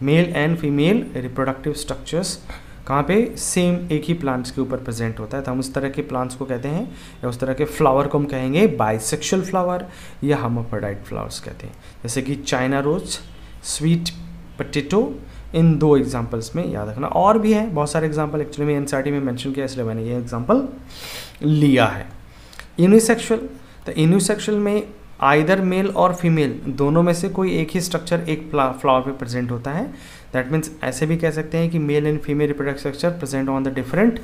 Mail and female reproductive structures कहाँ पे, सेम एक ही प्लांट्स के ऊपर प्रेजेंट होता है, तो हम उस तरह के प्लांट्स को कहते हैं, या उस तरह के फ्लावर को हम कहेंगे बाइसेक्सुअल फ्लावर या हार्मापोडाइट फ्लावर्स कहते हैं। जैसे कि चाइना रोज, स्वीट पोटैटो, इन 2 एग्जांपल्स में याद रखना। और भी है बहुत सारे एग्जांपल, एक्चुअली मैं एनसीईआरटी में मेंशन किया इसलिए मैंने ये एग्जांपल लिया है। यूनिसेक्सुअल, तो यूनिसेक्सुअल में आइदर मेल और फीमेल दोनों में से कोई एक ही स्ट्रक्चर एक फ्लावर पे प्रेजेंट होता है। दैट मीन्स ऐसे भी कह सकते हैं कि mail and female reproductive structure present on the different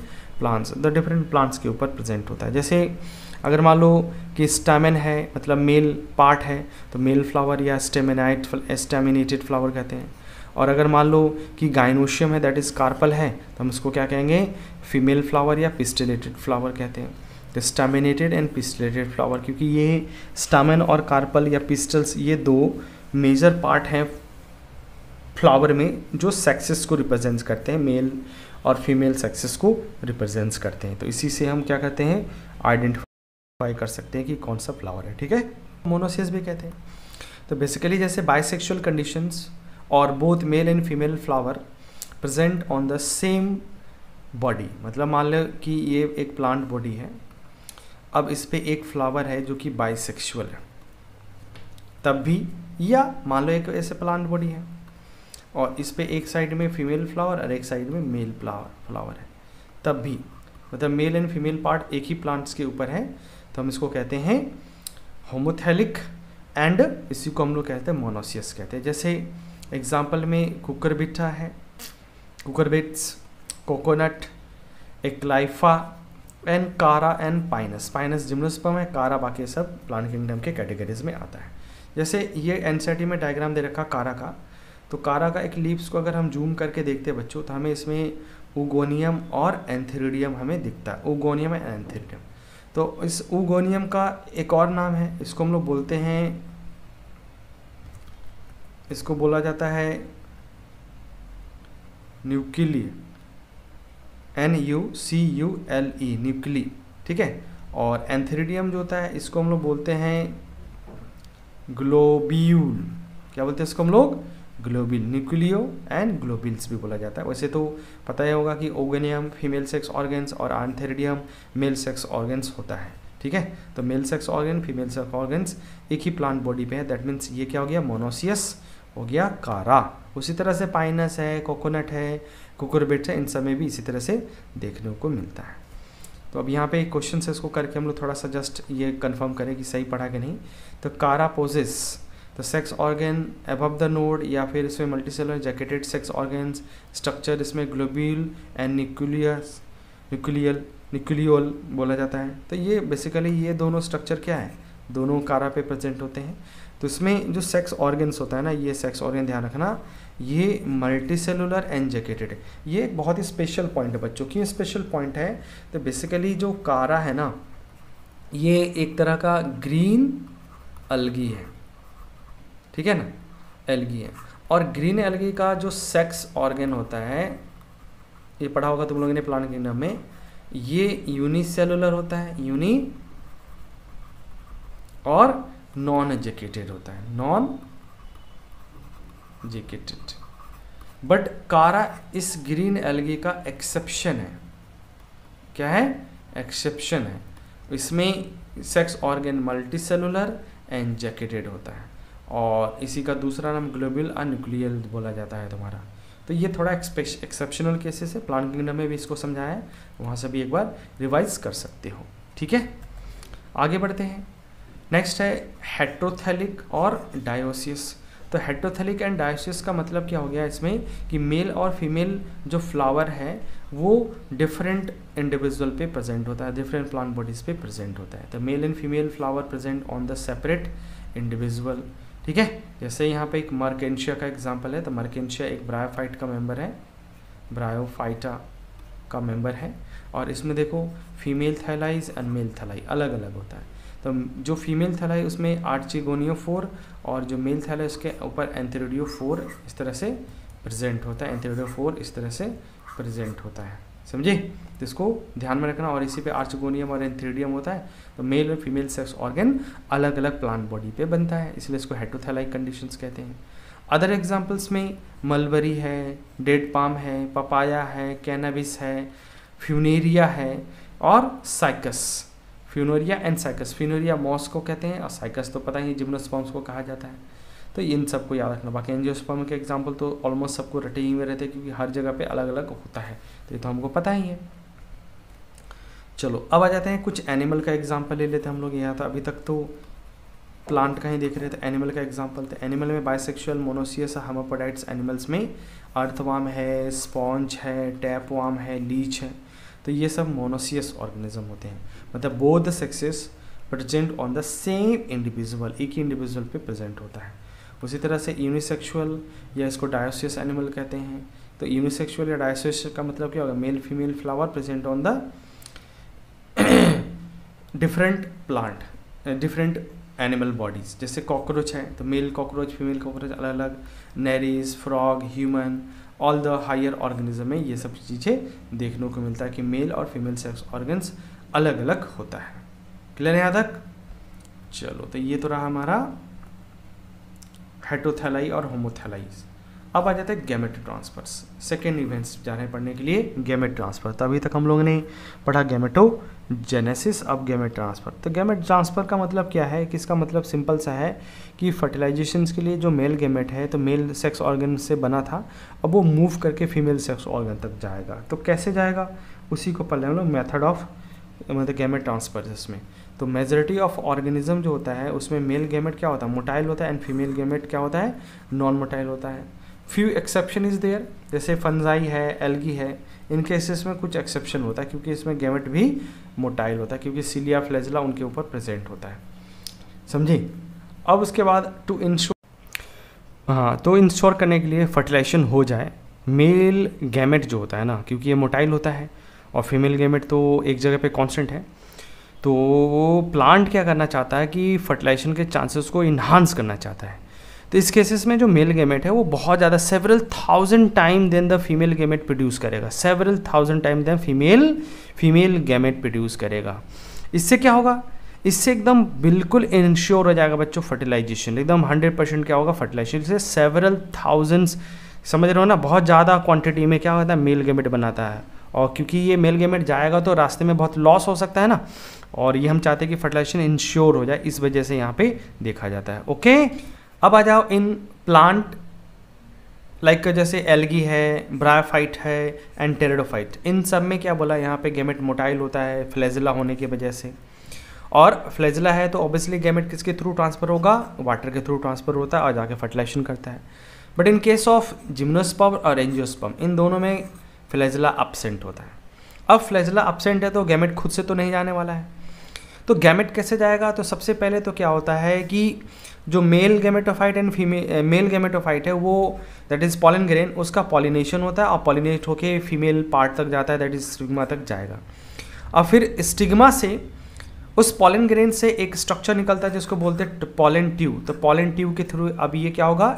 plants के ऊपर प्रेजेंट होता है। जैसे अगर मान लो कि स्टैमेन है, मतलब मेल पार्ट है, तो मेल फ्लावर या स्टेमिनेटेड फ्लावर कहते हैं। और अगर मान लो कि गाइनोशियम है, दैट इज़ कार्पल है, तो हम इसको क्या कहेंगे, फीमेल फ्लावर या पिस्टिलेटेड फ्लावर कहते हैं। तो स्टैमिनेटेड एंड पिस्टिलेटेड फ्लावर, क्योंकि ये स्टामेन और कार्पल या पिस्टल्स ये 2 मेजर पार्ट हैं फ्लावर में जो सेक्सेस को रिप्रेजेंट करते हैं, मेल और फीमेल सेक्सेस को रिप्रेजेंट करते हैं। तो इसी से हम क्या करते हैं, आइडेंटिफाई कर सकते हैं कि कौन सा फ्लावर है। ठीक है, मोनोसियस भी कहते हैं। तो बेसिकली जैसे बाइसेक्सुअल कंडीशंस और both male and female flower present on the same body, मतलब मान लो कि ये एक प्लांट बॉडी है, अब इस पे एक फ्लावर है जो कि बाइसेक्सुअल है तब भी, या मान लो एक ऐसे प्लांट बॉडी है और इस पे एक साइड में फीमेल फ्लावर और एक साइड में मेल फ्लावर है, तब भी मतलब मेल एंड फीमेल पार्ट एक ही प्लांट्स के ऊपर है, तो हम इसको कहते हैं होमोथैलिक, एंड इसी को हम लोग कहते हैं मोनोसियस कहते हैं। जैसे एग्जाम्पल में कुकुरबिटा है, कुकुरबिट्स, कोकोनट, एक्लाइफा एंड कारा एंड पाइनस। पाइनस जिम्नोस्पर्म है, कारा बाकी सब प्लांट किंगडम के कैटेगरीज में आता है। जैसे ये एनसीईआरटी में डायग्राम दे रखा कारा का, तो कारा का एक लीव्स को अगर हम जूम करके देखते हैं बच्चों, तो हमें इसमें उगोनियम और एंथेरिडियम हमें दिखता है, उगोनियम एंड एंथेरिडियम। तो इस उगोनियम का एक और नाम है, इसको हम लोग बोलते हैं, इसको बोला जाता है न्यूक्ली, NUCULE, न्यूक्ली, ठीक है। और एंथेरिडियम जो होता है इसको हम लोग बोलते हैं ग्लोब्यूल। क्या बोलते हैं इसको हम लोग? ग्लोब्यूल। न्यूक्लियो एंड ग्लोब्यूल्स भी बोला जाता है। वैसे तो पता ही होगा कि ओगेनियम फीमेल सेक्स ऑर्गन्स और एंथेरिडियम मेल सेक्स ऑर्गन्स होता है, ठीक है। तो male sex organ female sex organs एक ही प्लांट बॉडी पे है, दैट मीन्स ये क्या हो गया? मोनोसियस हो गया कारा। उसी तरह से पाइनस है, कोकोनट है, कुकुरबिट है, इन सब में भी इसी तरह से देखने को मिलता है। तो अब यहाँ पे एक क्वेश्चन है, इसको करके हम लोग थोड़ा सा जस्ट ये कंफर्म करें कि सही पढ़ा कि नहीं। तो Chara possess the sex organ above the node, या फिर इसमें multicellular jacketed sex organs structure, इसमें ग्लोब्यूल एंड न्यूक्लियोल बोला जाता है। तो ये बेसिकली ये दोनों स्ट्रक्चर क्या है? दोनों कारा पे प्रेजेंट होते हैं। तो इसमें जो सेक्स ऑर्गन्स होता है ना, ये सेक्स ऑर्गन ध्यान रखना, ये मल्टी सेलुलर एंड जैकेटेड है। ये एक बहुत ही स्पेशल पॉइंट है बच्चों। क्यों स्पेशल पॉइंट है? तो बेसिकली जो कारा है ना, ये एक तरह का ग्रीन अलगी है, ठीक है ना, एल्गी है। और ग्रीन एल्गी का जो सेक्स ऑर्गन होता है, ये पढ़ा होगा तुम लोगों ने प्लांट किंगडम में, ये यूनिसेलुलर होता है, यूनि, और नॉन जैकेटेड होता है, नॉन जैकेटेड। बट कारा इस ग्रीन एल्गी का एक्सेप्शन है। क्या है? एक्सेप्शन है। इसमें sex organ multi cellular and jacketed होता है, और इसी का दूसरा नाम ग्लोब्यूल और न्यूक्लियल बोला जाता है तुम्हारा। तो ये थोड़ा एक्सेप्शनल केसेस है, प्लांट किंगडम में भी इसको समझाया है, वहाँ से भी एक बार रिवाइज कर सकते हो, ठीक है। आगे बढ़ते हैं। नेक्स्ट है हेट्रोथैलिक और डायोसियस। तो हेट्रोथैलिक एंड डायोसियस का मतलब क्या हो गया इसमें कि मेल और फीमेल जो फ्लावर है वो डिफरेंट इंडिविजुअल पे प्रेजेंट होता है, डिफरेंट प्लांट बॉडीज पे प्रेजेंट होता है। तो mail and female flower present on the separate individual, ठीक है। जैसे यहाँ पे एक मर्केंशिया का एग्जांपल है, तो मर्केंशिया एक ब्रायोफाइट का मेंबर है, ब्रायोफाइटा का मेंबर है। और इसमें देखो फीमेल थैलाइज एंड मेल थैलाई अलग अलग होता है। तो जो फीमेल थैला है उसमें आर्चिगोनियोफोर, और जो मेल थैला है उसके ऊपर एंथेरिडियोफोर इस तरह से प्रेजेंट होता है, एंथेरिडियोफोर इस तरह से प्रेजेंट होता है, समझे। तो इसको ध्यान में रखना। और इसी पे आर्चिगोनियम और एंथेरिडियम होता है। तो मेल और फीमेल सेक्स ऑर्गन अलग अलग प्लांट बॉडी पे बनता है, इसलिए इसको हेट्रोथैलाइक कंडीशंस कहते हैं। अदर एग्जाम्पल्स में मलबरी है, डेड पाम है, पपाया है, कैनाबिस है, फ्यूनेरिया है, और cycas. Funaria and cycas. Funaria moss को कहते हैं, और साइकस तो पता ही जिम्नोस्पर्म्स को कहा जाता है। तो इन सबको याद रखना। बाकी एंजियोस्पर्म के एग्जांपल तो ऑलमोस्ट सबको रटे ही हुए रहते हैं, क्योंकि हर जगह पे अलग अलग होता है, तो ये तो हमको पता ही है। चलो अब आ जाते हैं, कुछ एनिमल का एग्जाम्पल ले लेते हैं हम लोग। यहाँ था अभी तक तो प्लांट का ही देख रहे थे, एनिमल का एग्जाम्पल। तो एनिमल में बाइसेक्सुअल, मोनोसियस, हर्माफ्रोडाइट्स एनिमल्स में अर्थवार्म है, स्पॉन्ज है, टैपवार्म है, लीच है। तो ये सब मोनोसियस ऑर्गेनिज्म होते हैं, मतलब both the sexes present on the same individual, एक ही इंडिविजुअल पे प्रेजेंट होता है। उसी तरह से यूनिसेक्सुअल या इसको डायोसियस एनिमल कहते हैं। तो यूनिसेक्सुअल या डायोसियस का मतलब क्या होगा? Male female flower present on the different plant, different animal bodies. जैसे कॉकरोच है, तो मेल कॉकरोच फीमेल कॉकरोच अलग अलग, Nereis, frog, human, all the higher organism में ये सब चीज़ें देखने को मिलता है कि मेल और फीमेल सेक्स ऑर्गन्स अलग अलग होता है। क्लियर है यहाँ तक? चलो, तो ये तो रहा हमारा हेट्रोथैलाई और होमोथैलाइज। अब आ जाते हैं गैमेट ट्रांसफर्स। सेकेंड इवेंट्स जा रहे हैं पढ़ने के लिए गैमेट ट्रांसफर। तो अभी तक हम लोगों ने पढ़ा गैमेटोजेनेसिस, अब गैमेट ट्रांसफर। तो गैमेट ट्रांसफर का मतलब क्या है कि इसका मतलब सिंपल सा है कि फर्टिलाइजेशन के लिए जो मेल गैमेट है तो मेल सेक्स ऑर्गन से बना था, अब वो मूव करके फीमेल सेक्स ऑर्गन तक जाएगा। तो कैसे जाएगा उसी को पढ़ हम लोग, मेथड ऑफ मतलब गैमेट ट्रांसफर। इसमें तो मेजॉरिटी ऑफ ऑर्गेनिज्म जो होता है उसमें मेल गैमेट क्या होता है, मोटाइल होता है, एंड फीमेल गैमेट क्या होता है, नॉन मोटाइल होता है। फ्यू एक्सेप्शन इज देयर, जैसे फंजाई है, एल्गी है, इन केसेस में कुछ एक्सेप्शन होता है क्योंकि इसमें गैमेट भी मोटाइल होता है क्योंकि सिलिया फ्लैजिला उनके ऊपर प्रेजेंट होता है, समझे। अब उसके बाद टू इंश्योर, हाँ, तो इंश्योर करने के लिए फर्टिलाइजेशन हो जाए, मेल गैमेट जो होता है ना, क्योंकि ये मोटाइल होता है और फीमेल गैमेट तो एक जगह पे कांस्टेंट है, तो वो प्लांट क्या करना चाहता है कि फर्टिलाइजेशन के चांसेस को इन्हांस करना चाहता है। तो इस केसेस में जो मेल गैमेट है वो बहुत ज़्यादा several thousand time than the female gamete produce करेगा, several thousand time than female gamete produce करेगा। इससे क्या होगा, इससे एकदम बिल्कुल इंश्योर हो जाएगा बच्चों फर्टिलाइजेशन, एकदम 100% क्या होगा फर्टिलाइजेशन से सेवरल थाउजेंड्स, समझ रहे हो ना, बहुत ज़्यादा क्वांटिटी में क्या होता है मेल गैमेट बनाता है। और क्योंकि ये मेल गैमेट जाएगा तो रास्ते में बहुत लॉस हो सकता है ना, और ये हम चाहते हैं कि फर्टिलाइजेशन इंश्योर हो जाए, इस वजह से यहाँ पे देखा जाता है। ओके, अब आ जाओ इन प्लांट लाइक जैसे एल्गी है, ब्रायोफाइट है एंड टेरिडोफाइट, इन सब में क्या बोला यहाँ पे गैमेट मोटाइल होता है फ्लैजिला होने की वजह से, और फ्लैजिला है तो ऑब्वियसली गैमेट किसके थ्रू ट्रांसफर होगा, वाटर के थ्रू ट्रांसफर होता है और जाके फर्टिलाइजेशन करता है। But in case of gymnosperm और एंजियोस्पर्म इन दोनों में फ्लैजिला एब्सेंट होता है। अब फ्लैजिला एब्सेंट है तो गैमेट खुद से तो नहीं जाने वाला है, तो गैमेट कैसे जाएगा, तो सबसे पहले तो क्या होता है कि जो male gametophyte and male gametophyte है वो दैट इज़ पॉलन ग्रेन, उसका पॉलिनेशन होता है और पॉलिनेट होके फीमेल पार्ट तक जाता है, दैट इज स्टिग्मा तक जाएगा। और फिर स्टिग्मा से उस पॉलन ग्रेन से एक स्ट्रक्चर निकलता है जिसको बोलते हैं पॉलन ट्यूब। तो पॉलन ट्यूब के थ्रू अब ये क्या होगा,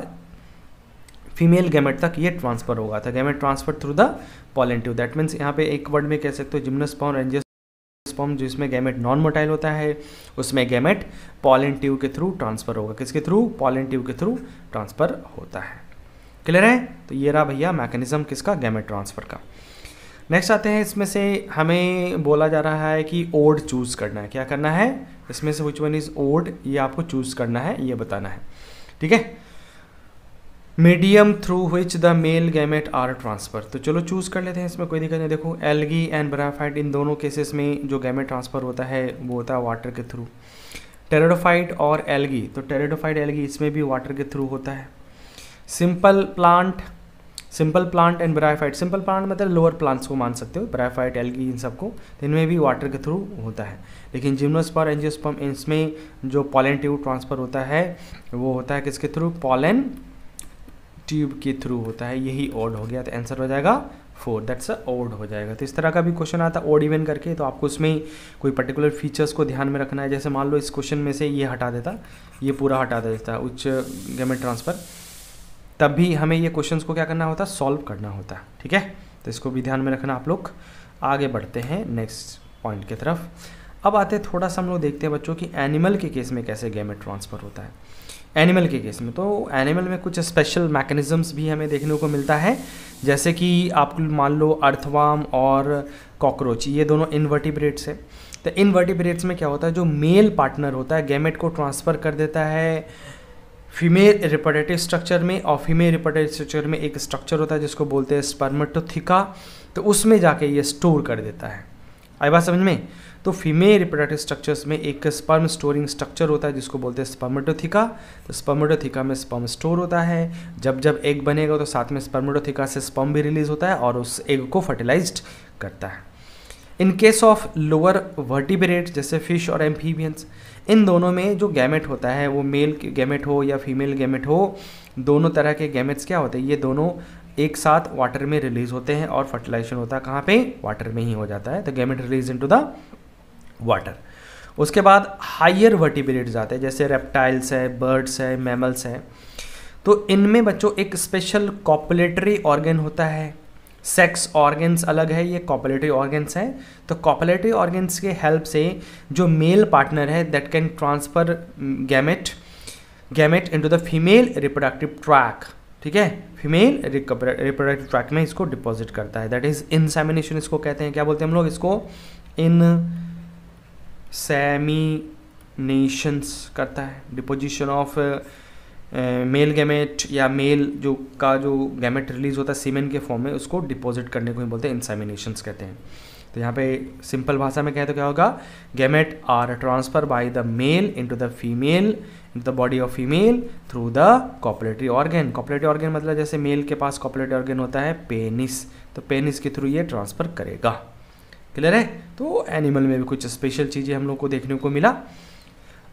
फीमेल गैमेट तक ये ट्रांसफर होगा, तो gamete transfer through the pollen tube. That means यहाँ पे एक वर्ड में कह सकते हो जिम्नोस्पर्म और एंजियोस्पर्म, जिसमें गैमेट नॉन मोटाइल होता है उसमें गैमेट पॉलन ट्यूब के थ्रू ट्रांसफर होगा, किसके थ्रू, पॉलन ट्यूब के थ्रू ट्रांसफर होता है। क्लियर है, तो ये रहा भैया मैकेनिज्म किसका, गैमेट ट्रांसफर का। नेक्स्ट आते हैं, इसमें से हमें बोला जा रहा है कि ओड चूज करना है, क्या करना है इसमें से, विच वन इज ओड, ये आपको चूज करना है, ये बताना है, ठीक है। Medium through which the male gamete are transfer, तो चलो चूज कर लेते हैं, इसमें कोई दिक्कत नहीं। देखो एल्गी एंड ब्रायोफाइट इन दोनों केसेस में जो गैमेट ट्रांसफर होता है वो होता है वाटर के थ्रू। टेरिडोफाइट और एल्गी, तो टेरिडोफाइट एल्गी इसमें भी वाटर के थ्रू होता है। Simple plant and bryophyte, simple plant मतलब लोअर प्लांट्स को मान सकते हो, ब्रायोफाइट एल्गी इन सबको, तो इनमें भी वाटर के थ्रू होता है। लेकिन जिम्नोस्पर्म एंजियोस्पर्म इसमें जो पॉलन ट्यूब ट्रांसफर होता है वो होता है किसके थ्रू, पॉलन ट्यूब के थ्रू होता है, यही ओड हो गया, तो आंसर हो जाएगा 4, दैट्स अ ओड हो जाएगा। तो इस तरह का भी क्वेश्चन आता है ओड इवन करके, तो आपको उसमें कोई पर्टिकुलर फीचर्स को ध्यान में रखना है। जैसे मान लो इस क्वेश्चन में से ये हटा देता, ये पूरा हटा देता है उच्च गैमेट ट्रांसफर, तब भी हमें ये क्वेश्चंस को क्या करना होता है, सॉल्व करना होता है, ठीक है। तो इसको भी ध्यान में रखना आप लोग। आगे बढ़ते हैं नेक्स्ट पॉइंट की तरफ। अब आते हैं थोड़ा सा हम लोग देखते हैं बच्चों कि एनिमल के केस में कैसे गैमेट ट्रांसफर होता है। एनिमल के केस में तो एनिमल में कुछ स्पेशल मैकेनिज्म्स भी हमें देखने को मिलता है, जैसे कि आप मान लो अर्थवार्म और कॉकरोच, ये दोनों इनवर्टिब्रेट्स है। तो इनवर्टिब्रेट्स में क्या होता है, जो मेल पार्टनर होता है गैमेट को ट्रांसफ़र कर देता है फीमेल रिप्रोडक्टिव स्ट्रक्चर में, और फीमेल रिप्रोडक्टिव स्ट्रक्चर में एक स्ट्रक्चर होता है जिसको बोलते हैं स्पर्मेटोथिका, तो उसमें जाके ये स्टोर कर देता है। आई बात समझ में, तो फीमेल रिप्रोडक्टिव स्ट्रक्चर्स में एक स्पर्म स्टोरिंग स्ट्रक्चर होता है जिसको बोलते हैं स्पर्मेटोथिका। तो स्पर्मेटोथिका में स्पर्म स्टोर होता है, जब जब एग बनेगा तो साथ में स्पर्मेटोथिका से स्पर्म भी रिलीज होता है और उस एग को फर्टिलाइज्ड करता है। इन केस ऑफ लोअर वर्टिब्रेट्स जैसे फिश और एम्फीबियंस, इन दोनों में जो गैमेट होता है वो मेल गैमेट हो या फीमेल गैमेट हो, दोनों तरह के गैमेट्स क्या होते हैं, ये दोनों एक साथ वाटर में रिलीज होते हैं और फर्टिलाइजेशन होता है कहाँ पे, वाटर में ही हो जाता है। तो gamete release into the water. उसके बाद हायर वर्टिब्रेट्स आते हैं जैसे रेप्टाइल्स है, बर्ड्स है, मैमल्स है। तो इनमें बच्चों एक स्पेशल कॉपुलेटरी ऑर्गन होता है, सेक्स ऑर्गन्स अलग है, ये कॉपुलेटरी ऑर्गन्स है। तो कॉपुलेटरी ऑर्गन्स के हेल्प से जो मेल पार्टनर है that can transfer gamete into the female reproductive tract, ठीक है, फीमेल रिप्रोडक्टिव ट्रैक्ट में इसको डिपॉजिट करता है, दैट इज इंसेमिनेशन इसको कहते हैं। क्या बोलते हैं हम लोग इसको? इंसेमिनेशंस करता है, डिपोजिशन ऑफ मेल गैमेट या मेल जो गैमेट रिलीज होता है सीमेन के फॉर्म में, उसको डिपॉजिट करने को ही बोलते हैं इंसेमिनेशंस कहते हैं। तो यहाँ पे सिंपल भाषा में कहें तो क्या होगा? Gamete are transfer by the male into the female into the body of female through the copulatory organ. Copulatory organ मतलब जैसे मेल के पास कॉपुलेटरी ऑर्गन होता है पेनिस, तो पेनिस के थ्रू ये ट्रांसफर करेगा। क्लियर है? तो एनिमल में भी कुछ स्पेशल चीज़ें हम लोग को देखने को मिला।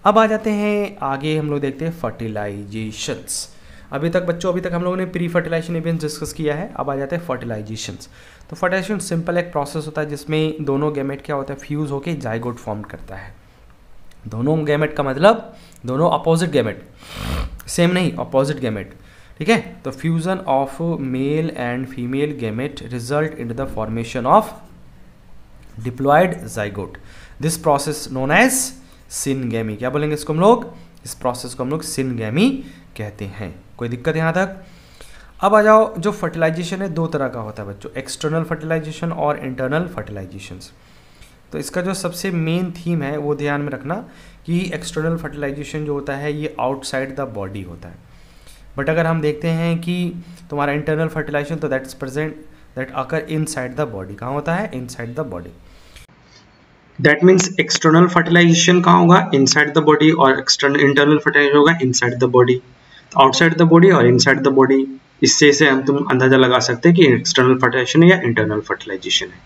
अब आ जाते हैं आगे, हम लोग देखते हैं फर्टिलाइजेशंस। अभी तक हम लोगों ने प्री फर्टिलाइजेशन इवेंट्स डिस्कस किया है, अब आ जाते हैं फर्टिलाइजेशंस। तो फर्टिलाइजेशन सिंपल एक प्रोसेस होता है जिसमें दोनों गैमेट क्या होता है, फ्यूज़ होकर जाइगोट फॉर्म करता है। दोनों गैमेट का मतलब दोनों अपोजिट गैमेट, सेम नहीं, अपोजिट गैमेट, ठीक है। तो fusion of male and female gamete result in the formation of diploid zygote. This process known as syngamy. क्या बोलेंगे इसको हम लोग? इस प्रोसेस को हम लोग सिनगैमी कहते हैं। कोई दिक्कत यहाँ तक? अब आ जाओ, जो फर्टिलाइजेशन है दो तरह का होता है बच्चों, एक्सटर्नल फर्टिलाइजेशन और इंटरनल फर्टिलाइजेशंस। तो इसका जो सबसे मेन थीम है वो ध्यान में रखना कि एक्सटर्नल फर्टिलाइजेशन जो होता है ये आउटसाइड द बॉडी होता है, बट अगर हम देखते हैं कि तुम्हारा इंटरनल फर्टिलाइजेशन तो that's present that occur inside the body. कहाँ होता है? Inside the body. That means external fertilization कहाँ होगा? इनसाइड द बॉडी, और इंटरनल फर्टिलाइजेशन होगा inside the body. Outside the body और इनसाइड द बॉडी, इससे से हम तुम अंदाजा लगा सकते हैं कि एक्सटर्नल फर्टिलाइजेशन है या इंटरनल फर्टिलाइजेशन है,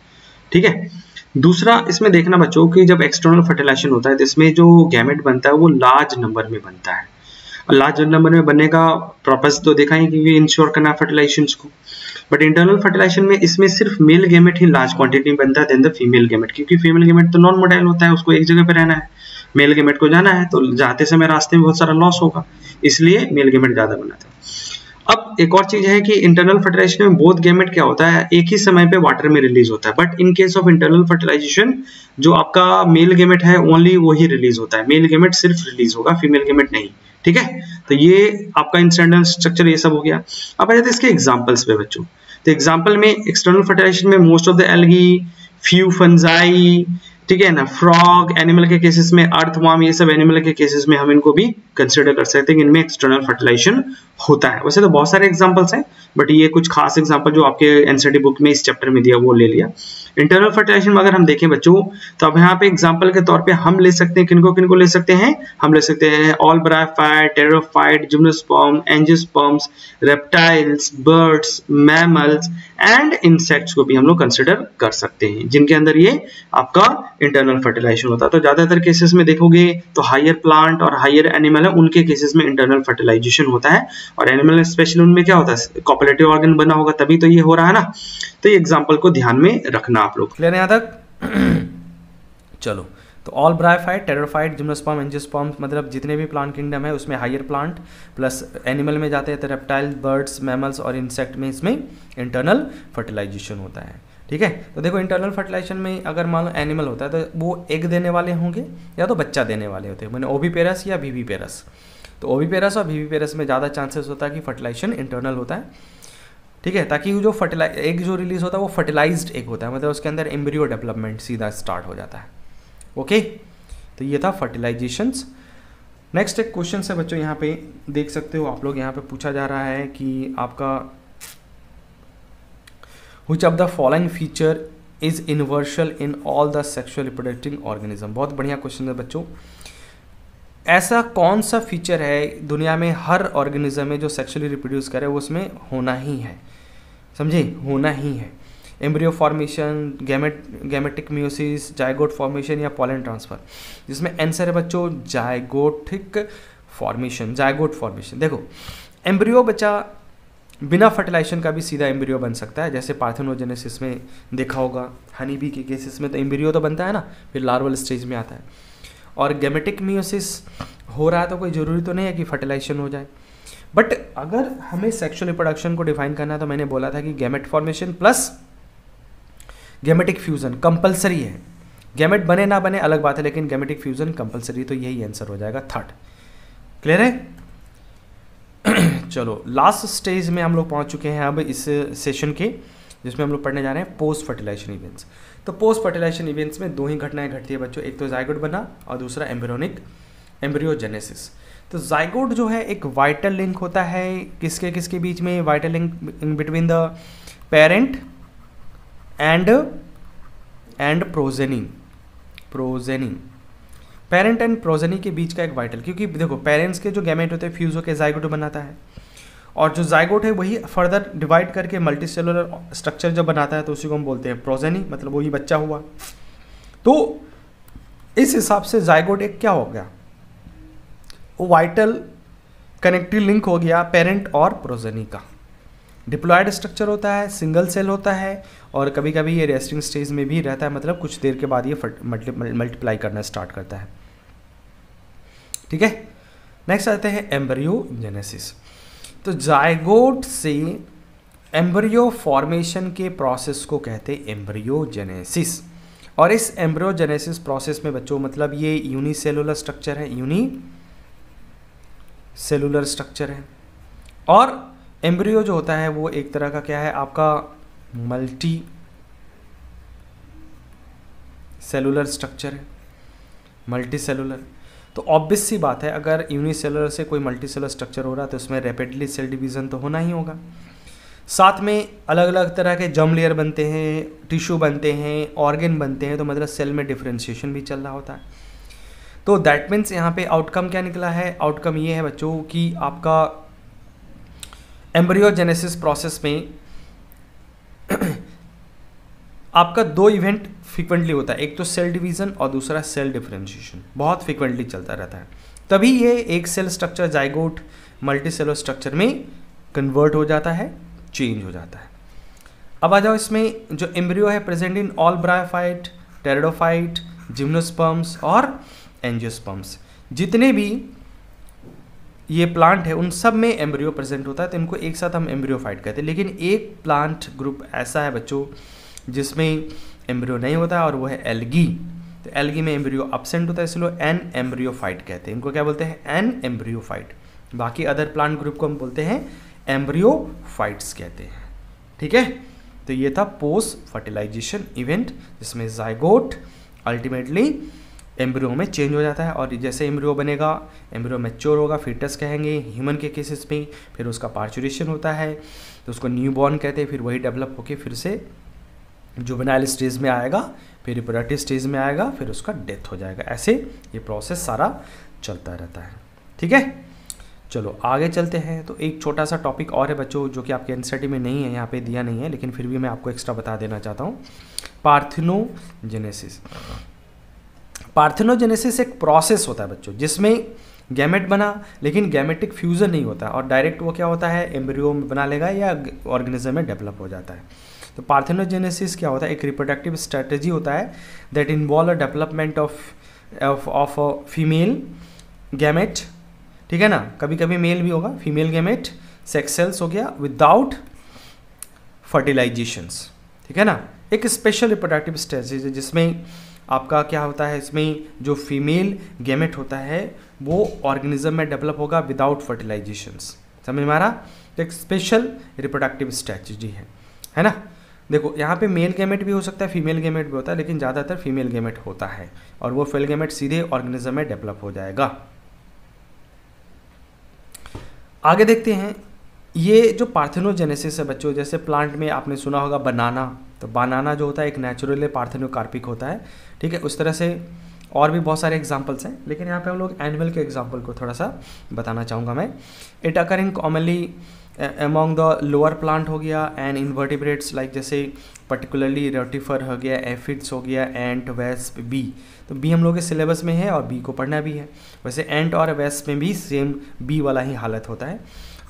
ठीक है। दूसरा इसमें देखना बच्चों कि जब एक्सटर्नल फर्टिलाइजेशन होता है तो इसमें जो गैमेट बनता है वो लार्ज नंबर में बनता है, और लार्ज नंबर में बनने का पर्पस तो देखा ही कि इंश्योर करना फर्टिलाइजेशन को। बट इंटरनल फर्टिलाइजेशन में इसमें सिर्फ मेल गैमेट ही लार्ज क्वांटिटी में बनता है देन द फीमेल गैमेट, क्योंकि फीमेल गैमेट तो नॉन मोटाइल होता है, उसको एक जगह पे रहना है। मेल गैमेट को जाना है तो जाते समय रास्ते में बहुत सारा लॉस होगा, इसलिए मेल गैमेट ज्यादा बनाता है। अब एक और चीज है कि इंटरनल फर्टिलाइजेशन में बोथ गैमेट क्या होता है, एक ही समय पे वाटर में रिलीज होता है, but in case of internal fertilization जो आपका मेल गैमेट है ओनली वही रिलीज होता है, मेल गैमेट सिर्फ रिलीज होगा, फीमेल गैमेट नहीं, ठीक है। तो ये आपका इंटरनल स्ट्रक्चर ये सब हो गया। अब आ जाते हैं इसके एग्जांपल्स पे बच्चों। तो एग्जांपल में एक्सटर्नल फर्टिलाइजेशन में most of the algae, few fungi, ठीक है ना, फ्रॉग, एनिमल के केसेस में अर्थवर्म, ये सब एनिमल के केसेस में हम इनको भी कंसिडर कर सकते हैं कि इनमें एक्सटर्नल फर्टिलाइजेशन होता है। वैसे तो बहुत सारे एग्जांपल्स हैं, बट ये कुछ खास एग्जांपल जो आपके एनसीईआरटी बुक में इस चैप्टर में दिया वो ले लिया। इंटरनल फर्टिलाइजेशन में अगर हम देखें बच्चों तो अब यहाँ पे एग्जांपल के तौर पे हम ले सकते हैं, किनको ले सकते हैं? हम ले सकते हैं all bryophyte, pteridophyte, gymnosperm, angiosperms, reptiles, birds, mammals and insects को भी हम लोग कंसिडर कर सकते हैं, जिनके अंदर ये आपका इंटरनल फर्टिलाइजेशन होता है। तो ज्यादातर केसेस में देखोगे तो हायर प्लांट और हायर एनिमल है, उनके केसेस में इंटरनल फर्टिलाइजेशन होता है, और एनिमल स्पेशली उनमें क्या होता है, कॉपुलेटरी ऑर्गन बना होगा तभी तो ये हो रहा है ना। तो ये एग्जांपल को ध्यान में रखना आप लोग। क्लियर है यहाँ तक? चलो, तो all bryophyte, pteridophyte, gymnosperm, angiosperm मतलब जितने भी प्लांट किंगडम है उसमें हायर प्लांट प्लस एनिमल में जाते हैं, तो रेप्टाइल, बर्ड्स, मैमल्स और इंसेक्ट में इसमें इंटरनल फर्टिलाइजेशन होता है, ठीक है। तो देखो इंटरनल फर्टिलाइजेशन में अगर मान लो एनिमल होता है तो वो एग देने वाले होंगे या तो बच्चा देने वाले होते हैं, मैंने ओविपेरस या विविपेरस। तो ओविपेरस और विविपेरस में ज़्यादा चांसेस होता है कि फर्टिलाइजेशन इंटरनल होता है, ठीक है, ताकि जो एग जो रिलीज होता है वो फर्टिलाइज्ड एग होता है, मतलब उसके अंदर एम्ब्रियो डेवलपमेंट सीधा स्टार्ट हो जाता है। ओके, तो ये था फर्टिलाइजेशंस। नेक्स्ट एक क्वेश्चन है बच्चों, यहाँ पे देख सकते हो आप लोग, यहाँ पे पूछा जा रहा है कि आपका Which of the following feature is universal in all the sexual reproducing organism? बहुत बढ़िया क्वेश्चन है बच्चों। ऐसा कौन सा फीचर है दुनिया में हर ऑर्गेनिज्म में जो सेक्सुअली रिप्रोड्यूस करे वो उसमें होना ही है, समझे, होना ही है। Embryo formation, gametic meiosis, zygote formation या पॉलन ट्रांसफर, जिसमें आंसर है बच्चों जाइगोटिक फॉर्मेशन, जाइगोट फॉर्मेशन। देखो एम्ब्रियो बच्चा बिना फर्टिलाइजेशन का भी सीधा एम्ब्रियो बन सकता है, जैसे पार्थेनोजेनेसिस में देखा होगा, हनी बी के केसेस में तो एम्ब्रियो तो बनता है ना, फिर लार्वल स्टेज में आता है। और गैमेटिक मियोसिस हो रहा है तो कोई ज़रूरी तो नहीं है कि फर्टिलाइजेशन हो जाए, बट अगर हमें सेक्सुअल रिप्रोडक्शन को डिफाइन करना है तो मैंने बोला था कि gamete formation plus gametic fusion compulsory है। गैमेट बने ना बने अलग बात है, लेकिन गैमेटिक फ्यूजन कंपलसरी, तो यही आंसर हो जाएगा थर्ड। क्लियर है? चलो लास्ट स्टेज में हम लोग पहुंच चुके हैं अब इस सेशन के, जिसमें हम लोग पढ़ने जा रहे हैं पोस्ट फर्टिलाइजेशन इवेंट्स। तो पोस्ट फर्टिलाइजेशन इवेंट्स में दो ही घटनाएं घटती है बच्चों, एक तो जाइगोट बना और दूसरा एम्ब्रियोजेनेसिस। तो जाइगोट जो है एक वाइटल लिंक होता है किसके किसके बीच में, vital link between the parent and progeny parent and progeny के बीच का एक वाइटल, क्योंकि देखो पेरेंट्स के जो गैमेट होते हैं फ्यूज होकर जाइगोट बनाता है, और जो जाइगोट है वही फर्दर डिवाइड करके मल्टीसेलुलर स्ट्रक्चर जब बनाता है तो उसी को हम बोलते हैं प्रोजेनी, मतलब वही बच्चा हुआ। तो इस हिसाब से जाइगोट एक क्या हो गया, वाइटल कनेक्टिव लिंक हो गया पेरेंट और प्रोजेनी का। डिप्लॉयड स्ट्रक्चर होता है, सिंगल सेल होता है, और कभी कभी ये रेस्टिंग स्टेज में भी रहता है, मतलब कुछ देर के बाद ये मल्टीप्लाई करना स्टार्ट करता है। ठीक है, नेक्स्ट आते हैं एम्ब्रियोजेनेसिस। तो जाइगोट से एम्ब्रियो फॉर्मेशन के प्रोसेस को कहते हैं एम्ब्रियोजेनेसिस। और इस एम्ब्रियोजेनेसिस प्रोसेस में बच्चों मतलब ये यूनिसेलुलर स्ट्रक्चर है, यूनिसेलुलर स्ट्रक्चर है, और एम्ब्रियो जो होता है वो एक तरह का क्या है आपका मल्टी सेलुलर स्ट्रक्चर है, मल्टी सेलुलर। तो ऑब्वियस सी बात है अगर यूनिसेलुलर से कोई मल्टी सेलुलर स्ट्रक्चर हो रहा है तो उसमें रैपिडली सेल डिवीज़न तो होना ही होगा। साथ में अलग अलग तरह के जर्म लेयर बनते हैं, टिश्यू बनते हैं, ऑर्गन बनते हैं, तो मतलब सेल में डिफरेंशिएशन भी चल रहा होता है। तो दैट मीन्स यहाँ पे आउटकम क्या निकला है, आउटकम ये है बच्चों कि आपका एम्ब्रियोजेनेसिस प्रोसेस में आपका दो इवेंट फ्रीक्वेंटली होता है, एक तो सेल डिवीज़न और दूसरा सेल डिफरेंशिएशन, बहुत फ्रीक्वेंटली चलता रहता है। तभी ये एक cell structure zygote multicellular structure में कन्वर्ट हो जाता है, चेंज हो जाता है। अब आ जाओ इसमें जो एम्ब्रियो है present in all bryophyte, pteridophyte, gymnosperms और एंजियोस्पर्म्स, जितने भी ये प्लांट है उन सब में एम्ब्रियो प्रेजेंट होता है, तो इनको एक साथ हम एम्ब्रियोफाइट कहते हैं। लेकिन एक प्लांट ग्रुप ऐसा है बच्चों जिसमें एम्ब्रियो नहीं होता है और वो है एल्गी। तो एल्गी में एम्ब्रियो अब्सेंट होता है, इसलिए एन एम्ब्रियोफाइट कहते हैं, इनको क्या बोलते हैं एन एम्ब्रियोफाइट। बाकी अदर प्लांट ग्रुप को हम बोलते हैं एम्ब्रियोफाइट्स कहते हैं। ठीक है, तो ये था पोस्ट फर्टिलाइजेशन इवेंट जिसमें जाइगोट अल्टीमेटली एम्ब्रियो में चेंज हो जाता है, और जैसे एम्ब्रियो बनेगा एम्ब्रियो मैच्योर होगा, फीटस कहेंगे ह्यूमन के केसेस में, फिर उसका पार्चुरेशन होता है तो उसको न्यूबॉर्न कहते हैं, फिर वही डेवलप होके फिर से जुवेनाइल स्टेज में आएगा, फिर रिप्रोडक्टिव स्टेज में आएगा, फिर उसका डेथ हो जाएगा। ऐसे ये प्रोसेस सारा चलता रहता है। ठीक है, चलो आगे चलते हैं। तो एक छोटा सा टॉपिक और है बच्चों जो कि आपके एनसीईआरटी में नहीं है, यहाँ पे दिया नहीं है, लेकिन फिर भी मैं आपको एक्स्ट्रा बता देना चाहता हूँ, पार्थेनोजेनेसिस। पार्थेनोजेनेसिस एक प्रोसेस होता है बच्चों जिसमें गैमेट बना लेकिन गैमेटिक फ्यूजन नहीं होता, और डायरेक्ट वो क्या होता है एम्ब्रियो में बना लेगा या ऑर्गेनिज्म में डेवलप हो जाता है। तो पार्थेनोजेनेसिस क्या होता है, एक रिप्रोडक्टिव स्ट्रेटजी होता है that involve a development of female gamete. ठीक है ना, कभी कभी मेल भी होगा, फीमेल गैमेट, सेक्स सेल्स हो गया विदाउट फर्टिलाइजेशंस। ठीक है ना, एक स्पेशल रिप्रोडक्टिव स्ट्रेटजी है जिसमें आपका क्या होता है, इसमें जो फीमेल गैमेट होता है वो ऑर्गेनिज्म में डेवलप होगा विदाउट फर्टिलाइजेशंस। समझ में आ रहा, तो एक स्पेशल रिप्रोडक्टिव स्ट्रेटजी है ना। देखो यहाँ पे मेल गैमेट भी हो सकता है, फीमेल गैमेट भी होता है, लेकिन ज़्यादातर फीमेल गैमेट होता है, और वो फेल गैमेट सीधे ऑर्गेनिज्म में डेवलप हो जाएगा। आगे देखते हैं, ये जो पार्थेनोजेनेसिस है बच्चों, जैसे प्लांट में आपने सुना होगा बनाना, तो बनाना जो होता है एक नेचुरली पार्थेनोकार्पिक होता है। ठीक है, उस तरह से और भी बहुत सारे एग्जांपल्स हैं, लेकिन यहाँ पे हम लोग एनिमल के एग्जांपल को थोड़ा सा बताना चाहूँगा मैं। It occurring commonly among the lower plant हो गया एंड इन्वर्टिब्रेट्स लाइक जैसे पर्टिकुलरली रोटिफर हो गया, एफिड्स हो गया, एंट, वेस्प, बी। तो बी हम लोग के सिलेबस में है और बी को पढ़ना भी है। वैसे एंट और वेस्प में भी सेम बी वाला ही हालत होता है।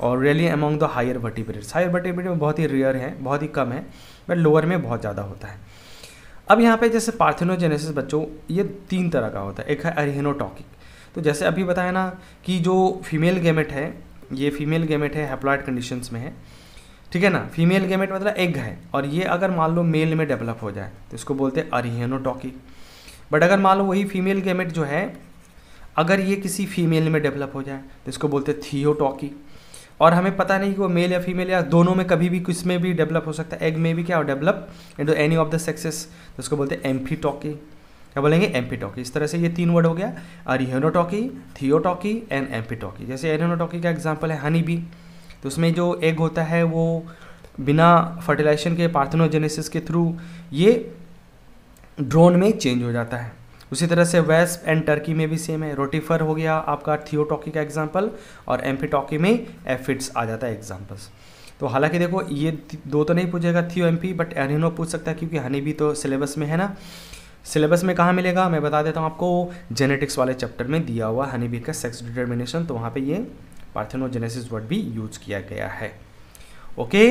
और really among the higher vertebrates, higher vertebrate में बहुत ही रेयर है, बहुत ही कम है, बट लोअर में बहुत ज़्यादा होता है। अब यहाँ पे जैसे पार्थेनोजेनेसिस बच्चों ये तीन तरह का होता है, एक है अरिहेनोटॉकिक। तो जैसे अभी बताया ना कि जो फीमेल गैमेट है, ये फीमेल गैमेट है, हैप्लॉइड कंडीशंस में है। ठीक है ना, फीमेल गैमेट मतलब एग है, और ये अगर मान लो मेल में डेवलप हो जाए तो इसको बोलते हैं अरिहेनोटॉकिक। बट अगर मान लो वही फीमेल गैमेट जो है अगर ये किसी फीमेल में डेवलप हो जाए तो इसको बोलते हैं थियोटॉकिक। और हमें पता नहीं कि वो मेल या फीमेल या दोनों में कभी भी किस में भी डेवलप हो सकता है। एग में भी क्या हो develop into any of the sexes, तो उसको बोलते हैं एम्फीटॉकी। क्या बोलेंगे? एम्फीटॉकी। इस तरह से ये 3 वर्ड हो गया, अरिहेनोटॉकी, थियोटॉकी एंड एम्फीटॉकी। जैसे अरिहेनोटॉकी का एग्जांपल है हनी बी, तो उसमें जो एग होता है वो बिना फर्टिलाइजेशन के पार्थेनोजेनेसिस के थ्रू ये ड्रोन में चेंज हो जाता है। उसी तरह से वेस्प एंड टर्की में भी सेम है। रोटिफर हो गया आपका थियोटॉकी का एग्जांपल, और एम्फीटॉकी में एफिड्स आ जाता है एग्जांपल्स। तो हालांकि देखो ये 2 तो नहीं पूछेगा थियो एम्फी, बट एरिनो पूछ सकता है क्योंकि हनी भी तो सिलेबस में है ना। सिलेबस में कहाँ मिलेगा मैं बता देता हूँ आपको, जेनेटिक्स वाले चैप्टर में दिया हुआ हनी बी का सेक्स डिटर्मिनेशन, तो वहाँ पे ये पार्थेनोजेनेसिस वर्ड भी यूज किया गया है। ओके।